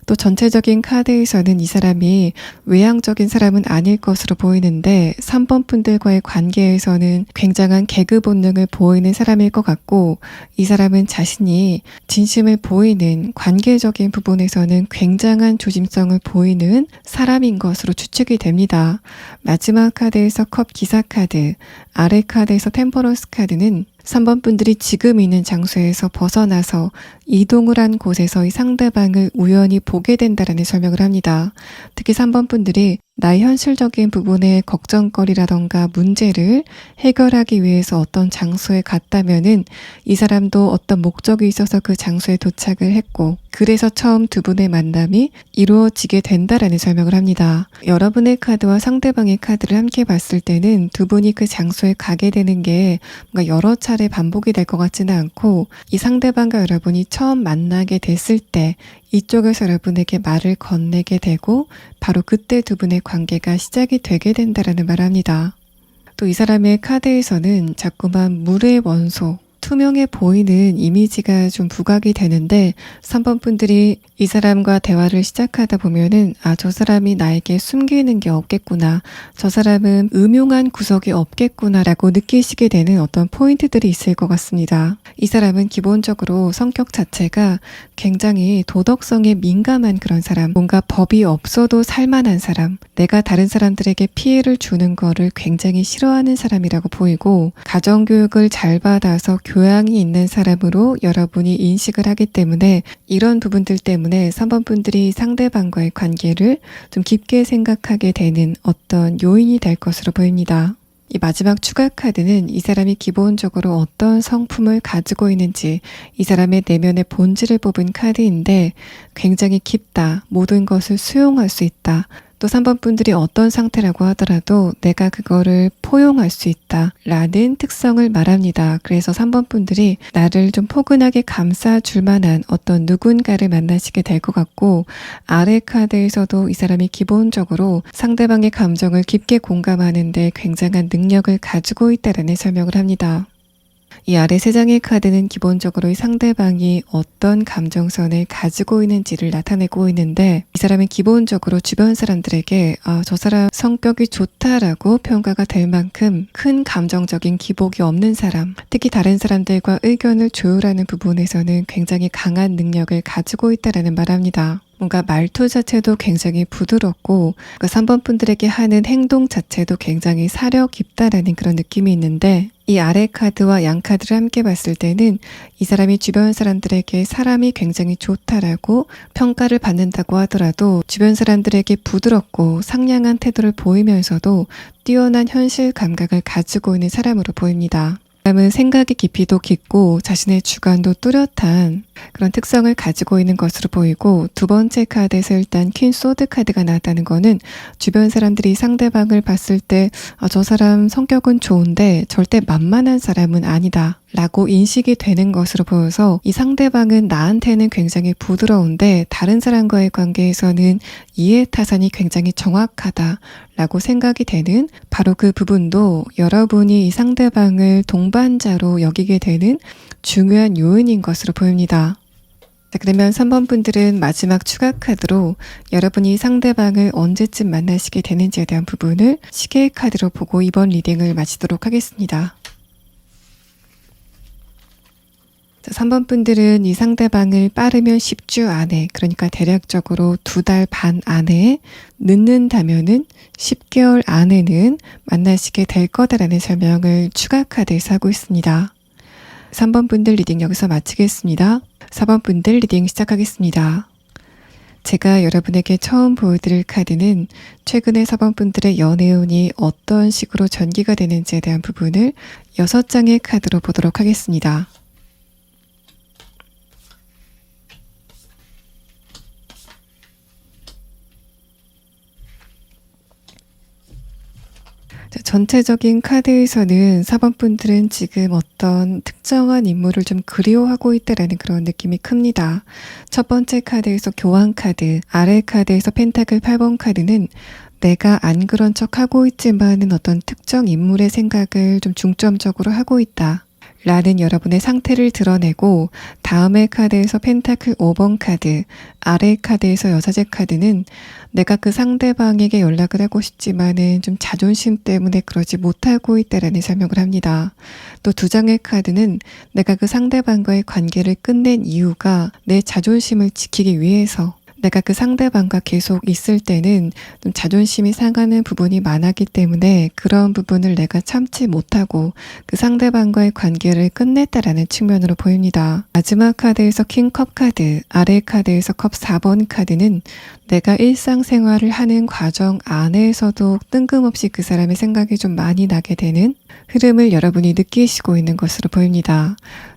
A: 또 전체적인 카드에서는 이 사람이 외향적인 사람은 아닐 것으로 보이는데 3번 분들과의 관계에서는 굉장한 개그 본능을 보이는 사람일 것 같고, 이 사람은 자신이 진심을 보이는 관계적인 부분에서는 굉장한 조심성을 보이는 사람인 것으로 추측이 됩니다. 마지막 카드에서 컵 기사 카드, 아래 카드에서 템퍼런스 카드는 3번 분들이 지금 있는 장소에서 벗어나서 이동을 한 곳에서 이 상대방을 우연히 보게 된다라는 설명을 합니다. 특히 3번 분들이 나의 현실적인 부분의 걱정거리라던가 문제를 해결하기 위해서 어떤 장소에 갔다면은 이 사람도 어떤 목적이 있어서 그 장소에 도착을 했고, 그래서 처음 두 분의 만남이 이루어지게 된다라는 설명을 합니다. 여러분의 카드와 상대방의 카드를 함께 봤을 때는 두 분이 그 장소에 가게 되는 게 뭔가 여러 차례 반복이 될 것 같지는 않고, 이 상대방과 여러분이 처음 만나게 됐을 때 이쪽에서 여러분에게 말을 건네게 되고 바로 그때 두 분의 관계가 시작이 되게 된다라는 말을 합니다. 또 이 사람의 카드에서는 자꾸만 물의 원소, 투명해 보이는 이미지가 좀 부각이 되는데 3번 분들이 이 사람과 대화를 시작하다 보면은 저 사람이 나에게 숨기는 게 없겠구나, 저 사람은 음흉한 구석이 없겠구나 라고 느끼시게 되는 어떤 포인트들이 있을 것 같습니다. 이 사람은 기본적으로 성격 자체가 굉장히 도덕성에 민감한 그런 사람, 뭔가 법이 없어도 살만한 사람, 내가 다른 사람들에게 피해를 주는 거를 굉장히 싫어하는 사람이라고 보이고, 가정교육을 잘 받아서 교양이 있는 사람으로 여러분이 인식을 하기 때문에 이런 부분들 때문에 3번 분들이 상대방과의 관계를 좀 깊게 생각하게 되는 어떤 요인이 될 것으로 보입니다. 이 마지막 추가 카드는 이 사람이 기본적으로 어떤 성품을 가지고 있는지, 이 사람의 내면의 본질을 뽑은 카드인데 굉장히 깊다, 모든 것을 수용할 수 있다, 또 3번 분들이 어떤 상태라고 하더라도 내가 그거를 포용할 수 있다 라는 특성을 말합니다. 그래서 3번 분들이 나를 좀 포근하게 감싸줄 만한 어떤 누군가를 만나시게 될 것 같고, 아래 카드에서도 이 사람이 기본적으로 상대방의 감정을 깊게 공감하는데 굉장한 능력을 가지고 있다라는 설명을 합니다. 이 아래 세 장의 카드는 기본적으로 이 상대방이 어떤 감정선을 가지고 있는지를 나타내고 있는데, 이 사람은 기본적으로 주변 사람들에게 저 사람 성격이 좋다라고 평가가 될 만큼 큰 감정적인 기복이 없는 사람, 특히 다른 사람들과 의견을 조율하는 부분에서는 굉장히 강한 능력을 가지고 있다라는 말합니다. 뭔가 말투 자체도 굉장히 부드럽고 3번 분들에게 하는 행동 자체도 굉장히 사려 깊다라는 그런 느낌이 있는데, 이 아래 카드와 양 카드를 함께 봤을 때는 이 사람이 주변 사람들에게 사람이 굉장히 좋다라고 평가를 받는다고 하더라도 주변 사람들에게 부드럽고 상냥한 태도를 보이면서도 뛰어난 현실 감각을 가지고 있는 사람으로 보입니다. 사람은 생각의 깊이도 깊고 자신의 주관도 뚜렷한 그런 특성을 가지고 있는 것으로 보이고, 두 번째 카드에서 일단 퀸 소드 카드가 나왔다는 거는 주변 사람들이 상대방을 봤을 때 저 사람 성격은 좋은데 절대 만만한 사람은 아니다 라고 인식이 되는 것으로 보여서 이 상대방은 나한테는 굉장히 부드러운데 다른 사람과의 관계에서는 이해타산이 굉장히 정확하다 라고 생각이 되는, 바로 그 부분도 여러분이 이 상대방을 동반자로 여기게 되는 중요한 요인인 것으로 보입니다. 자, 그러면 3번 분들은 마지막 추가 카드로 여러분이 상대방을 언제쯤 만나시게 되는지에 대한 부분을 시계 카드로 보고 이번 리딩을 마치도록 하겠습니다. 자, 3번 분들은 이 상대방을 빠르면 10주 안에, 그러니까 대략적으로 2달 반 안에, 늦는다면은 10개월 안에는 만나시게 될 거다라는 설명을 추가 카드에서 하고 있습니다. 3번 분들 리딩 여기서 마치겠습니다. 4번 분들 리딩 시작하겠습니다. 제가 여러분에게 처음 보여드릴 카드는 최근에 4번 분들의 연애운이 어떤 식으로 전개가 되는지에 대한 부분을 6장의 카드로 보도록 하겠습니다. 전체적인 카드에서는 4번 분들은 지금 어떤 특정한 인물을 좀 그리워하고 있다라는 그런 느낌이 큽니다. 첫 번째 카드에서 교황 카드, 아래 카드에서 펜타클 8번 카드는 내가 안 그런 척 하고 있지만은 어떤 특정 인물의 생각을 좀 중점적으로 하고 있다 라는 여러분의 상태를 드러내고, 다음의 카드에서 펜타클 5번 카드, 아래 카드에서 여사제 카드는 내가 그 상대방에게 연락을 하고 싶지만은 좀 자존심 때문에 그러지 못하고 있다라는 설명을 합니다. 또 두 장의 카드는 내가 그 상대방과의 관계를 끝낸 이유가 내 자존심을 지키기 위해서, 내가 그 상대방과 계속 있을 때는 좀 자존심이 상하는 부분이 많았기 때문에 그런 부분을 내가 참지 못하고 그 상대방과의 관계를 끝냈다라는 측면으로 보입니다. 마지막 카드에서 킹컵 카드, 아래 카드에서 컵 4번 카드는 내가 일상생활을 하는 과정 안에서도 뜬금없이 그 사람의 생각이 좀 많이 나게 되는 흐름을 여러분이 느끼시고 있는 것으로 보입니다.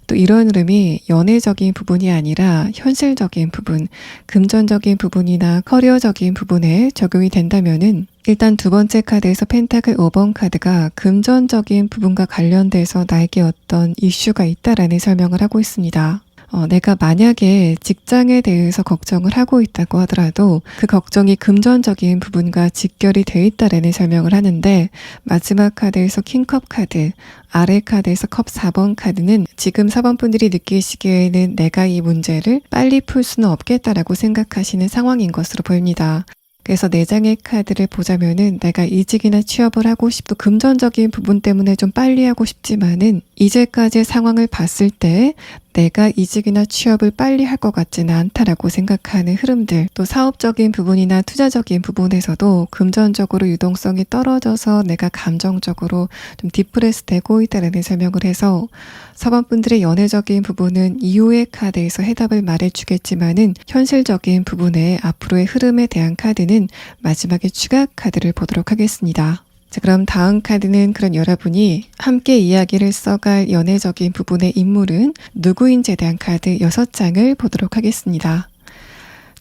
A: 또 이런 흐름이 연애적인 부분이 아니라 현실적인 부분, 금전적인 부분이나 커리어적인 부분에 적용이 된다면은, 일단 두 번째 카드에서 펜타클 5번 카드가 금전적인 부분과 관련돼서 나에게 어떤 이슈가 있다라는 설명을 하고 있습니다. 내가 만약에 직장에 대해서 걱정을 하고 있다고 하더라도 그 걱정이 금전적인 부분과 직결이 돼 있다라는 설명을 하는데, 마지막 카드에서 킹컵 카드, 아래 카드에서 컵 4번 카드는 지금 4번 분들이 느끼시기에는 내가 이 문제를 빨리 풀 수는 없겠다라고 생각하시는 상황인 것으로 보입니다. 그래서 4장의 카드를 보자면은 내가 이직이나 취업을 하고 싶고 금전적인 부분 때문에 좀 빨리 하고 싶지만은 이제까지의 상황을 봤을 때 내가 이직이나 취업을 빨리 할 것 같지는 않다라고 생각하는 흐름들, 또 사업적인 부분이나 투자적인 부분에서도 금전적으로 유동성이 떨어져서 내가 감정적으로 좀 디프레스 되고 있다라는 설명을 해서 4번 분들의 연애적인 부분은 이후의 카드에서 해답을 말해주겠지만은 현실적인 부분의 앞으로의 흐름에 대한 카드는 마지막에 추가 카드를 보도록 하겠습니다. 자, 그럼 다음 카드는 그런 여러분이 함께 이야기를 써갈 연애적인 부분의 인물은 누구인지에 대한 카드 6장을 보도록 하겠습니다.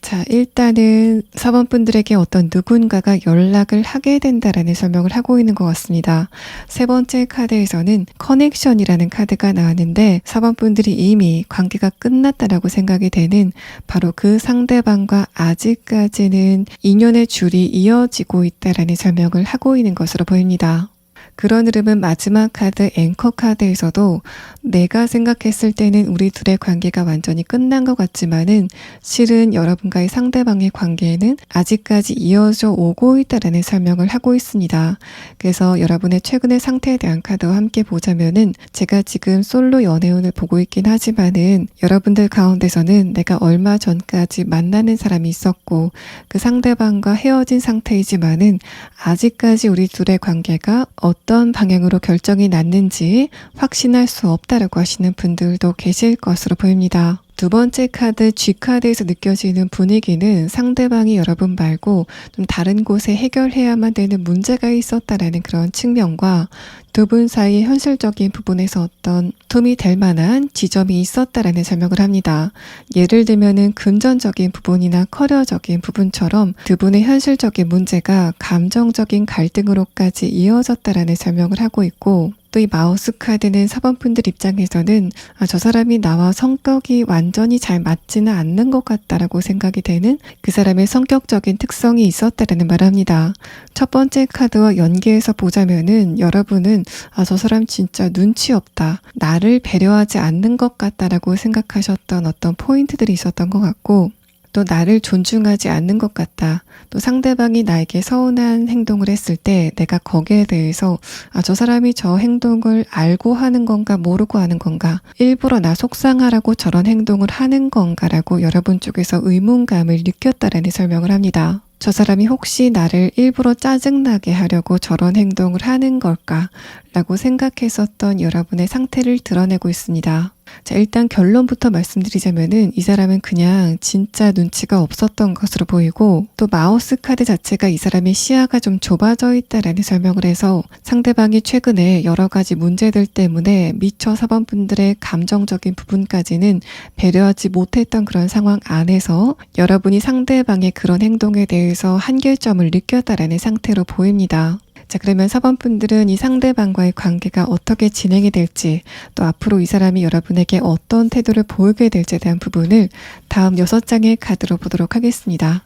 A: 자, 일단은 4번 분들에게 어떤 누군가가 연락을 하게 된다라는 설명을 하고 있는 것 같습니다. 세 번째 카드에서는 커넥션이라는 카드가 나왔는데 4번 분들이 이미 관계가 끝났다라고 생각이 되는 바로 그 상대방과 아직까지는 인연의 줄이 이어지고 있다라는 설명을 하고 있는 것으로 보입니다. 그런 흐름은 마지막 카드 앵커 카드에서도 내가 생각했을 때는 우리 둘의 관계가 완전히 끝난 것 같지만은 실은 여러분과의 상대방의 관계는 아직까지 이어져 오고 있다라는 설명을 하고 있습니다. 그래서 여러분의 최근의 상태에 대한 카드와 함께 보자면은, 제가 지금 솔로 연애운을 보고 있긴 하지만은 여러분들 가운데서는 내가 얼마 전까지 만나는 사람이 있었고 그 상대방과 헤어진 상태이지만은 아직까지 우리 둘의 관계가 어떤 방향으로 결정이 났는지 확신할 수 없다라고 하시는 분들도 계실 것으로 보입니다. 두 번째 카드 G카드에서 느껴지는 분위기는 상대방이 여러분 말고 좀 다른 곳에 해결해야만 되는 문제가 있었다라는 그런 측면과 두 분 사이의 현실적인 부분에서 어떤 도움이 될 만한 지점이 있었다라는 설명을 합니다. 예를 들면은 금전적인 부분이나 커리어적인 부분처럼 두 분의 현실적인 문제가 감정적인 갈등으로까지 이어졌다라는 설명을 하고 있고, 또 이 마우스 카드는 4번 분들 입장에서는 저 사람이 나와 성격이 완전히 잘 맞지는 않는 것 같다라고 생각이 되는 그 사람의 성격적인 특성이 있었다라는 말을 합니다. 첫 번째 카드와 연계해서 보자면은 여러분은 저 사람 진짜 눈치 없다, 나를 배려하지 않는 것 같다라고 생각하셨던 어떤 포인트들이 있었던 것 같고, 또 나를 존중하지 않는 것 같다, 또 상대방이 나에게 서운한 행동을 했을 때 내가 거기에 대해서 저 사람이 저 행동을 알고 하는 건가 모르고 하는 건가, 일부러 나 속상하라고 저런 행동을 하는 건가라고 여러분 쪽에서 의문감을 느꼈다라는 설명을 합니다. 저 사람이 혹시 나를 일부러 짜증나게 하려고 저런 행동을 하는 걸까? 라고 생각했었던 여러분의 상태를 드러내고 있습니다. 자, 일단 결론부터 말씀드리자면은 이 사람은 그냥 진짜 눈치가 없었던 것으로 보이고, 또 마우스 카드 자체가 이 사람의 시야가 좀 좁아져 있다라는 설명을 해서 상대방이 최근에 여러 가지 문제들 때문에 미처 4번 분들의 감정적인 부분까지는 배려하지 못했던 그런 상황 안에서 여러분이 상대방의 그런 행동에 대해서 한계점을 느꼈다라는 상태로 보입니다. 자, 그러면 4번 분들은 이 상대방과의 관계가 어떻게 진행이 될지, 또 앞으로 이 사람이 여러분에게 어떤 태도를 보이게 될지에 대한 부분을 다음 6장의 카드로 보도록 하겠습니다.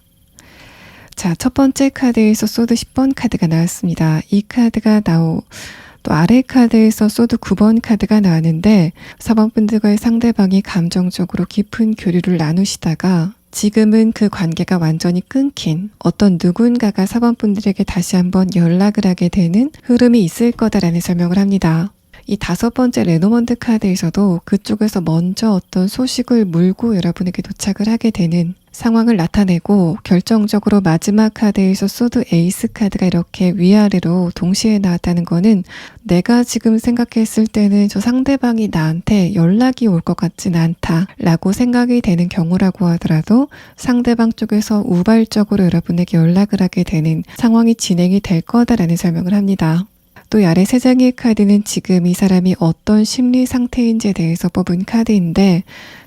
A: 자, 첫 번째 카드에서 소드 10번 카드가 나왔습니다. 이 카드가 또 아래 카드에서 소드 9번 카드가 나왔는데 4번 분들과의 상대방이 감정적으로 깊은 교류를 나누시다가 지금은 그 관계가 완전히 끊긴 어떤 누군가가 4번 분들에게 다시 한번 연락을 하게 되는 흐름이 있을 거다라는 설명을 합니다. 이 5번째 레노먼드 카드에서도 그쪽에서 먼저 어떤 소식을 물고 여러분에게 도착을 하게 되는 상황을 나타내고, 결정적으로 마지막 카드에서 소드 에이스 카드가 이렇게 위아래로 동시에 나왔다는 거는 내가 지금 생각했을 때는 저 상대방이 나한테 연락이 올 것 같진 않다 라고 생각이 되는 경우라고 하더라도 상대방 쪽에서 우발적으로 여러분에게 연락을 하게 되는 상황이 진행이 될 거다라는 설명을 합니다. 또 이 아래 3장의 카드는 지금 이 사람이 어떤 심리 상태인지에 대해서 뽑은 카드인데,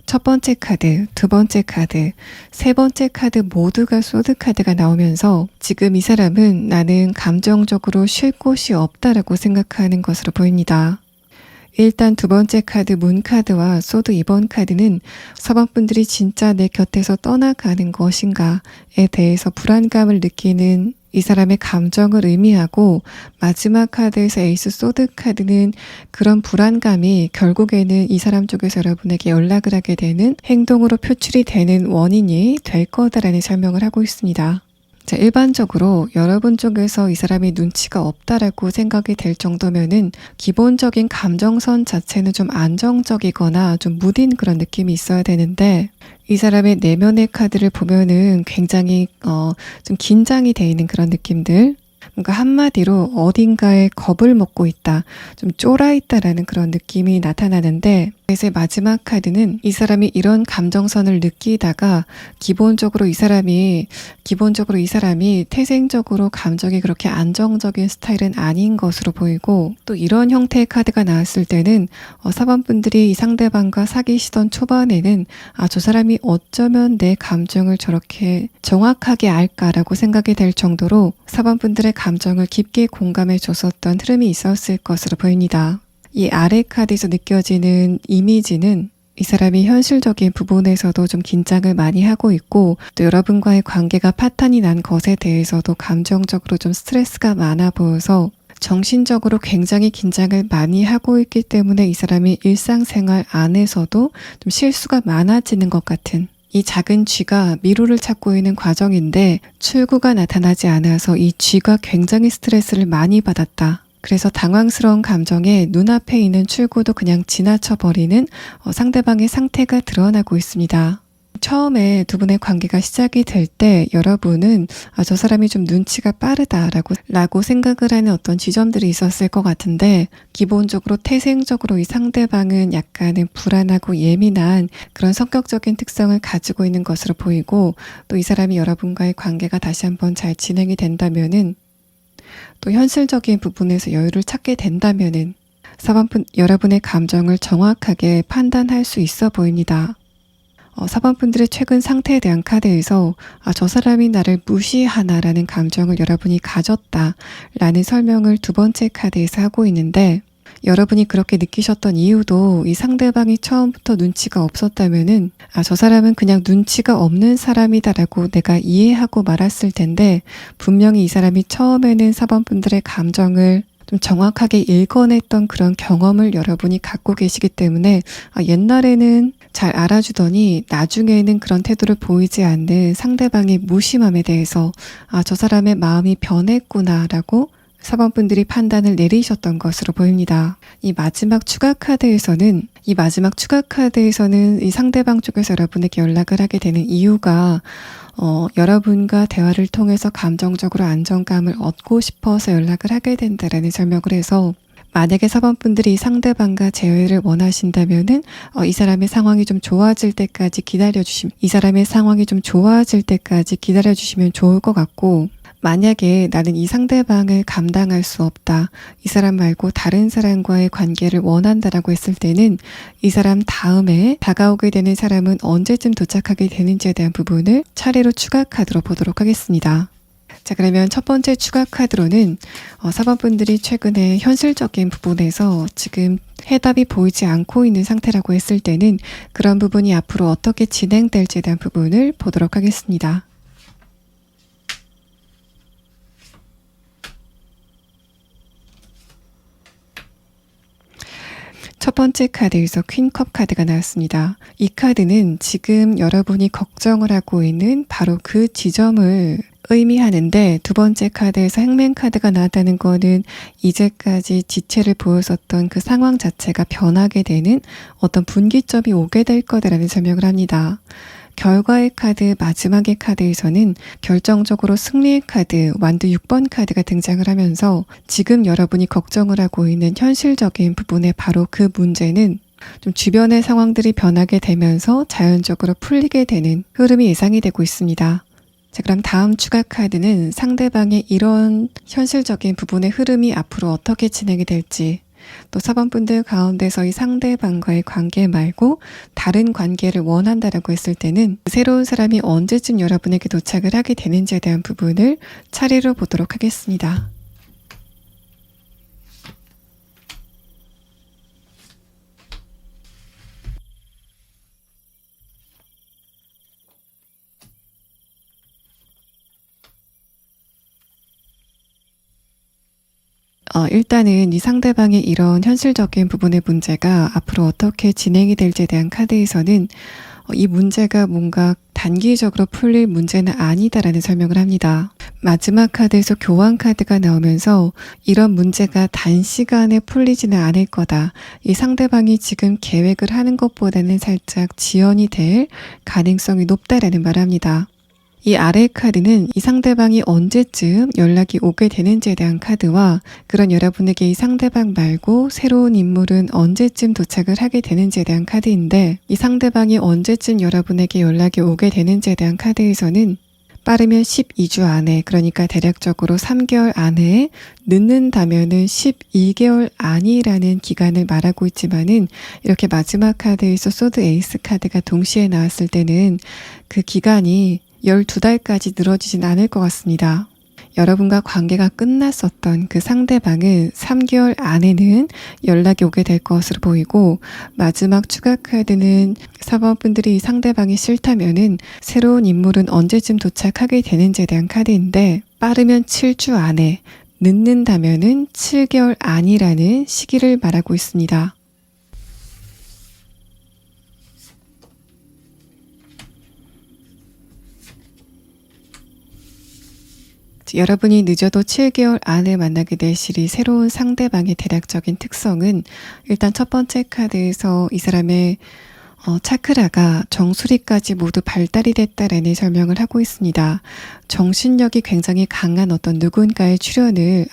A: 첫 번째 카드, 두 번째 카드, 세 번째 카드 모두가 소드 카드가 나오면서 지금 이 사람은 나는 감정적으로 쉴 곳이 없다라고 생각하는 것으로 보입니다. 일단 두 번째 카드 문 카드와 소드 2번 카드는 4번 분들이 진짜 내 곁에서 떠나가는 것인가에 대해서 불안감을 느끼는 이 사람의 감정을 의미하고, 마지막 카드에서 에이스 소드 카드는 그런 불안감이 결국에는 이 사람 쪽에서 여러분에게 연락을 하게 되는 행동으로 표출이 되는 원인이 될 거다라는 설명을 하고 있습니다. 자, 일반적으로 여러분 쪽에서 이 사람이 눈치가 없다라고 생각이 될 정도면은 기본적인 감정선 자체는 좀 안정적이거나 좀 무딘 그런 느낌이 있어야 되는데, 이 사람의 내면의 카드를 보면은 굉장히 좀 긴장이 돼 있는 그런 느낌들, 뭔가 한마디로 어딘가에 겁을 먹고 있다, 좀 쫄아 있다라는 그런 느낌이 나타나는데, 그래서 마지막 카드는 이 사람이 이런 감정선을 느끼다가 기본적으로 이 사람이 태생적으로 감정이 그렇게 안정적인 스타일은 아닌 것으로 보이고, 또 이런 형태의 카드가 나왔을 때는 4번 분들이 이 상대방과 사귀시던 초반에는 저 사람이 어쩌면 내 감정을 저렇게 정확하게 알까라고 생각이 될 정도로 4번 분들의 감정을 깊게 공감해 줬었던 흐름이 있었을 것으로 보입니다. 이 아래 카드에서 느껴지는 이미지는 이 사람이 현실적인 부분에서도 좀 긴장을 많이 하고 있고, 또 여러분과의 관계가 파탄이 난 것에 대해서도 감정적으로 좀 스트레스가 많아 보여서 정신적으로 굉장히 긴장을 많이 하고 있기 때문에 이 사람이 일상생활 안에서도 좀 실수가 많아지는 것 같은, 이 작은 쥐가 미로를 찾고 있는 과정인데 출구가 나타나지 않아서 이 쥐가 굉장히 스트레스를 많이 받았다. 그래서 당황스러운 감정에 눈앞에 있는 출구도 그냥 지나쳐버리는 상대방의 상태가 드러나고 있습니다. 처음에 두 분의 관계가 시작이 될 때 여러분은 저 사람이 좀 눈치가 빠르다라고 생각을 하는 어떤 지점들이 있었을 것 같은데, 기본적으로 태생적으로 이 상대방은 약간은 불안하고 예민한 그런 성격적인 특성을 가지고 있는 것으로 보이고, 또 이 사람이 여러분과의 관계가 다시 한번 잘 진행이 된다면은, 또 현실적인 부분에서 여유를 찾게 된다면은 4번 여러분의 감정을 정확하게 판단할 수 있어 보입니다. 4번 분들의 최근 상태에 대한 카드에서 저 사람이 나를 무시하나라는 감정을 여러분이 가졌다라는 설명을 두 번째 카드에서 하고 있는데, 여러분이 그렇게 느끼셨던 이유도 이 상대방이 처음부터 눈치가 없었다면은 저 사람은 그냥 눈치가 없는 사람이다라고 내가 이해하고 말았을 텐데, 분명히 이 사람이 처음에는 4번 분들의 감정을 좀 정확하게 읽어냈던 그런 경험을 여러분이 갖고 계시기 때문에 옛날에는 잘 알아주더니 나중에는 그런 태도를 보이지 않는 상대방의 무심함에 대해서 저 사람의 마음이 변했구나라고 4번 분들이 판단을 내리셨던 것으로 보입니다. 이 마지막 추가 카드에서는 이 상대방 쪽에서 여러분에게 연락을 하게 되는 이유가 여러분과 대화를 통해서 감정적으로 안정감을 얻고 싶어서 연락을 하게 된다라는 설명을 해서, 만약에 4번 분들이 상대방과 재회를 원하신다면은 이 사람의 상황이 좀 좋아질 때까지 기다려주시면 좋을 것 같고, 만약에 나는 이 상대방을 감당할 수 없다, 이 사람 말고 다른 사람과의 관계를 원한다라고 했을 때는 이 사람 다음에 다가오게 되는 사람은 언제쯤 도착하게 되는지에 대한 부분을 차례로 추가 카드로 보도록 하겠습니다. 자, 그러면 첫 번째 추가 카드로는 4번 분들이 최근에 현실적인 부분에서 지금 해답이 보이지 않고 있는 상태라고 했을 때는 그런 부분이 앞으로 어떻게 진행될지에 대한 부분을 보도록 하겠습니다. 첫 번째 카드에서 퀸컵 카드가 나왔습니다. 이 카드는 지금 여러분이 걱정을 하고 있는 바로 그 지점을 의미하는데, 두 번째 카드에서 행맨 카드가 나왔다는 거는 이제까지 지체를 보였었던 그 상황 자체가 변하게 되는 어떤 분기점이 오게 될 거다라는 설명을 합니다. 결과의 카드, 마지막의 카드에서는 결정적으로 승리의 카드, 완두 6번 카드가 등장을 하면서 지금 여러분이 걱정을 하고 있는 현실적인 부분의 바로 그 문제는 좀 주변의 상황들이 변하게 되면서 자연적으로 풀리게 되는 흐름이 예상이 되고 있습니다. 자, 그럼 다음 추가 카드는 상대방의 이런 현실적인 부분의 흐름이 앞으로 어떻게 진행이 될지, 또 4번 분들 가운데서 이 상대방과의 관계 말고 다른 관계를 원한다라고 했을 때는 새로운 사람이 언제쯤 여러분에게 도착을 하게 되는지에 대한 부분을 차례로 보도록 하겠습니다. 일단은 이 상대방의 이런 현실적인 부분의 문제가 앞으로 어떻게 진행이 될지에 대한 카드에서는 이 문제가 뭔가 단기적으로 풀릴 문제는 아니다라는 설명을 합니다. 마지막 카드에서 교환 카드가 나오면서 이런 문제가 단시간에 풀리지는 않을 거다. 이 상대방이 지금 계획을 하는 것보다는 살짝 지연이 될 가능성이 높다라는 말을 합니다. 이 아래 카드는 이 상대방이 언제쯤 연락이 오게 되는지에 대한 카드와 그런 여러분에게 이 상대방 말고 새로운 인물은 언제쯤 도착을 하게 되는지에 대한 카드인데, 이 상대방이 언제쯤 여러분에게 연락이 오게 되는지에 대한 카드에서는 빠르면 12주 안에, 그러니까 대략적으로 3개월 안에, 늦는다면은 12개월 안이라는 기간을 말하고 있지만은, 이렇게 마지막 카드에서 소드 에이스 카드가 동시에 나왔을 때는 그 기간이 12달까지 늘어지진 않을 것 같습니다. 여러분과 관계가 끝났었던 그 상대방은 3개월 안에는 연락이 오게 될 것으로 보이고, 마지막 추가 카드는 4번 분들이 이 상대방이 싫다면은 새로운 인물은 언제쯤 도착하게 되는지에 대한 카드인데, 빠르면 7주 안에, 늦는다면은 7개월 안이라는 시기를 말하고 있습니다. 여러분이 늦어도 7개월 안에 만나게 될 시리 새로운 상대방의 대략적인 특성은, 일단 첫 번째 카드에서 이 사람의 차크라가 정수리까지 모두 발달이 됐다라는 설명을 하고 있습니다. 정신력이 굉장히 강한 어떤 누군가의 출현을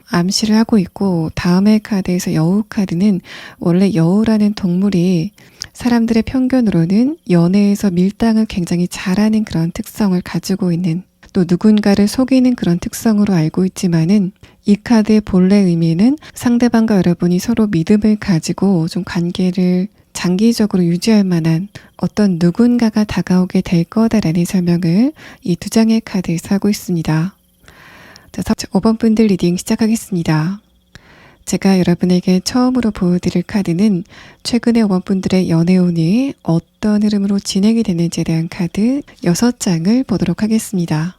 A: 암시를 하고 있고, 다음의 카드에서 여우 카드는 원래 여우라는 동물이 사람들의 편견으로는 연애에서 밀당을 굉장히 잘하는 그런 특성을 가지고 있는, 또 누군가를 속이는 그런 특성으로 알고 있지만은, 이 카드의 본래 의미는 상대방과 여러분이 서로 믿음을 가지고 좀 관계를 장기적으로 유지할 만한 어떤 누군가가 다가오게 될 거다라는 설명을 이 두 장의 카드에서 하고 있습니다. 자, 5번 분들 리딩 시작하겠습니다. 제가 여러분에게 처음으로 보여드릴 카드는 최근에 5번 분들의 연애운이 어떤 흐름으로 진행이 되는지에 대한 카드 6장을 보도록 하겠습니다.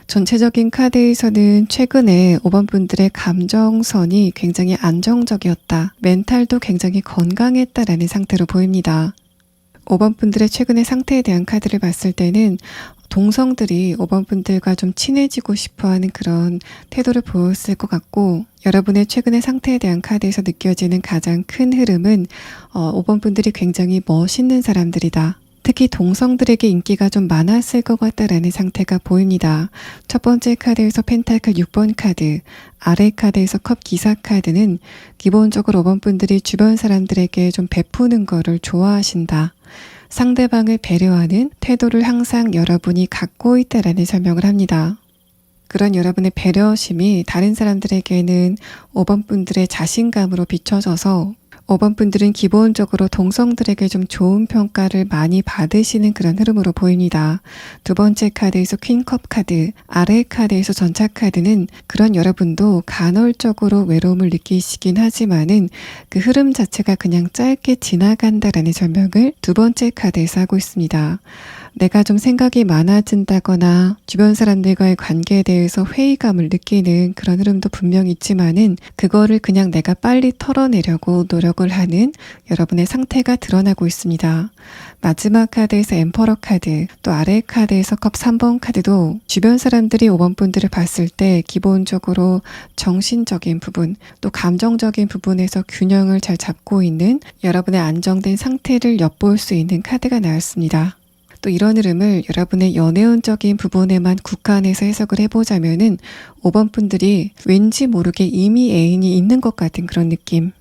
A: 전체적인 카드에서는 최근에 5번 분들의 감정선이 굉장히 안정적이었다. 멘탈도 굉장히 건강했다라는 상태로 보입니다. 5번 분들의 최근의 상태에 대한 카드를 봤을 때는 동성들이 5번 분들과 좀 친해지고 싶어하는 그런 태도를 보였을 것 같고, 여러분의 최근의 상태에 대한 카드에서 느껴지는 가장 큰 흐름은 5번 분들이 굉장히 멋있는 사람들이다. 특히 동성들에게 인기가 좀 많았을 것 같다라는 상태가 보입니다. 첫 번째 카드에서 펜타클 6번 카드, 아래 카드에서 컵 기사 카드는 기본적으로 5번 분들이 주변 사람들에게 좀 베푸는 거를 좋아하신다. 상대방을 배려하는 태도를 항상 여러분이 갖고 있다라는 설명을 합니다. 그런 여러분의 배려심이 다른 사람들에게는 5번 분들의 자신감으로 비춰져서 5번 분들은 기본적으로 동성들에게 좀 좋은 평가를 많이 받으시는 그런 흐름으로 보입니다. 두 번째 카드에서 퀸컵 카드, 아래 카드에서 전차 카드는 그런 여러분도 간헐적으로 외로움을 느끼시긴 하지만은 그 흐름 자체가 그냥 짧게 지나간다라는 설명을 두 번째 카드에서 하고 있습니다. 내가 좀 생각이 많아진다거나 주변 사람들과의 관계에 대해서 회의감을 느끼는 그런 흐름도 분명히 있지만은 그거를 그냥 내가 빨리 털어내려고 노력을 하는 여러분의 상태가 드러나고 있습니다. 마지막 카드에서 엠퍼러 카드, 또 아래 카드에서 컵 3번 카드도 주변 사람들이 5번 분들을 봤을 때 기본적으로 정신적인 부분, 또 감정적인 부분에서 균형을 잘 잡고 있는 여러분의 안정된 상태를 엿볼 수 있는 카드가 나왔습니다. 또 이런 흐름을 여러분의 연애운적인 부분에만 국한해서 해석을 해보자면은 5번 분들이 왠지 모르게 이미 애인이 있는 것 같은 그런 느낌.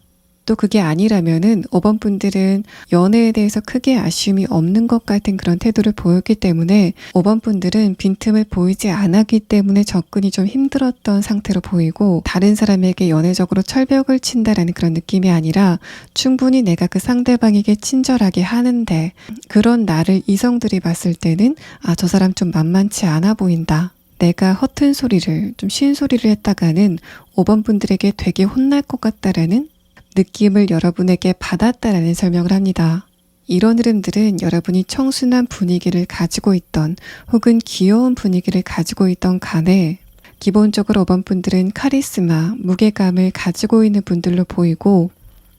A: 또 그게 아니라면은 5번 분들은 연애에 대해서 크게 아쉬움이 없는 것 같은 그런 태도를 보였기 때문에 5번 분들은 빈틈을 보이지 않았기 때문에 접근이 좀 힘들었던 상태로 보이고 다른 사람에게 연애적으로 철벽을 친다라는 그런 느낌이 아니라 충분히 내가 그 상대방에게 친절하게 하는데 그런 나를 이성들이 봤을 때는 저 사람 좀 만만치 않아 보인다. 내가 허튼 소리를 좀 쉰 소리를 했다가는 5번 분들에게 되게 혼날 것 같다라는 느낌을 여러분에게 받았다라는 설명을 합니다. 이런 흐름들은 여러분이 청순한 분위기를 가지고 있던 혹은 귀여운 분위기를 가지고 있던 간에 기본적으로 5번 분들은 카리스마, 무게감을 가지고 있는 분들로 보이고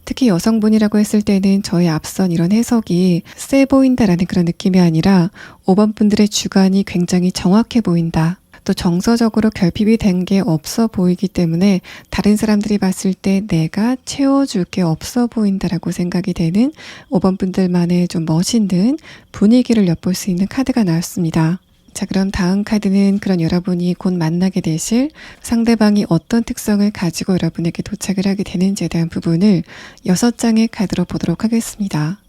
A: 특히 여성분이라고 했을 때는 저의 앞선 이런 해석이 세 보인다라는 그런 느낌이 아니라 5번 분들의 주관이 굉장히 정확해 보인다. 또 정서적으로 결핍이 된 게 없어 보이기 때문에 다른 사람들이 봤을 때 내가 채워줄 게 없어 보인다라고 생각이 되는 5번 분들만의 좀 멋있는 분위기를 엿볼 수 있는 카드가 나왔습니다. 자, 그럼 다음 카드는 그런 여러분이 곧 만나게 되실 상대방이 어떤 특성을 가지고 여러분에게 도착을 하게 되는지에 대한 부분을 6장의 카드로 보도록 하겠습니다.